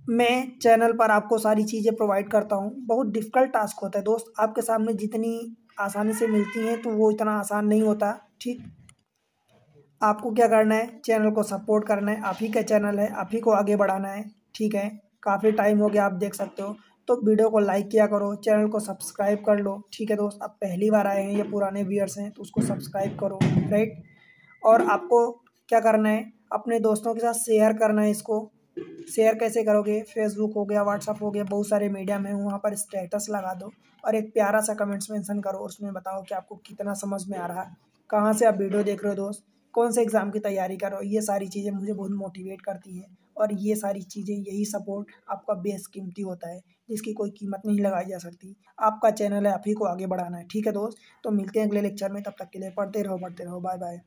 मैं चैनल पर आपको सारी चीज़ें प्रोवाइड करता हूँ। बहुत डिफ़िकल्ट टास्क होता है दोस्त, आपके सामने जितनी आसानी से मिलती हैं तो वो इतना आसान नहीं होता। ठीक, आपको क्या करना है? चैनल को सपोर्ट करना है, आप ही का चैनल है, आप ही को आगे बढ़ाना है। ठीक है, काफ़ी टाइम हो गया, आप देख सकते हो, तो वीडियो को लाइक किया करो, चैनल को सब्सक्राइब कर लो। ठीक है दोस्त, अब पहली बार आए हैं या पुराने व्यूअर्स हैं तो उसको सब्सक्राइब करो, राइट। और आपको क्या करना है? अपने दोस्तों के साथ शेयर करना है इसको। शेयर कैसे करोगे? फेसबुक हो गया, व्हाट्सअप हो गया, बहुत सारे मीडिया में वहाँ पर स्टेटस लगा दो, और एक प्यारा सा कमेंट्स मेंशन करो, उसमें बताओ कि आपको कितना समझ में आ रहा है, कहाँ से आप वीडियो देख रहे हो दोस्त, कौन से एग्ज़ाम की तैयारी कर रहे हो। ये सारी चीज़ें मुझे बहुत मोटिवेट करती हैं, और ये सारी चीज़ें, यही सपोर्ट आपका बेशकीमती होता है, जिसकी कोई कीमत नहीं लगाई जा सकती। आपका चैनल है, आप ही को आगे बढ़ाना है। ठीक है दोस्त, तो मिलते हैं अगले लेक्चर में, तब तक के लिए पढ़ते रहो, बाय बाय।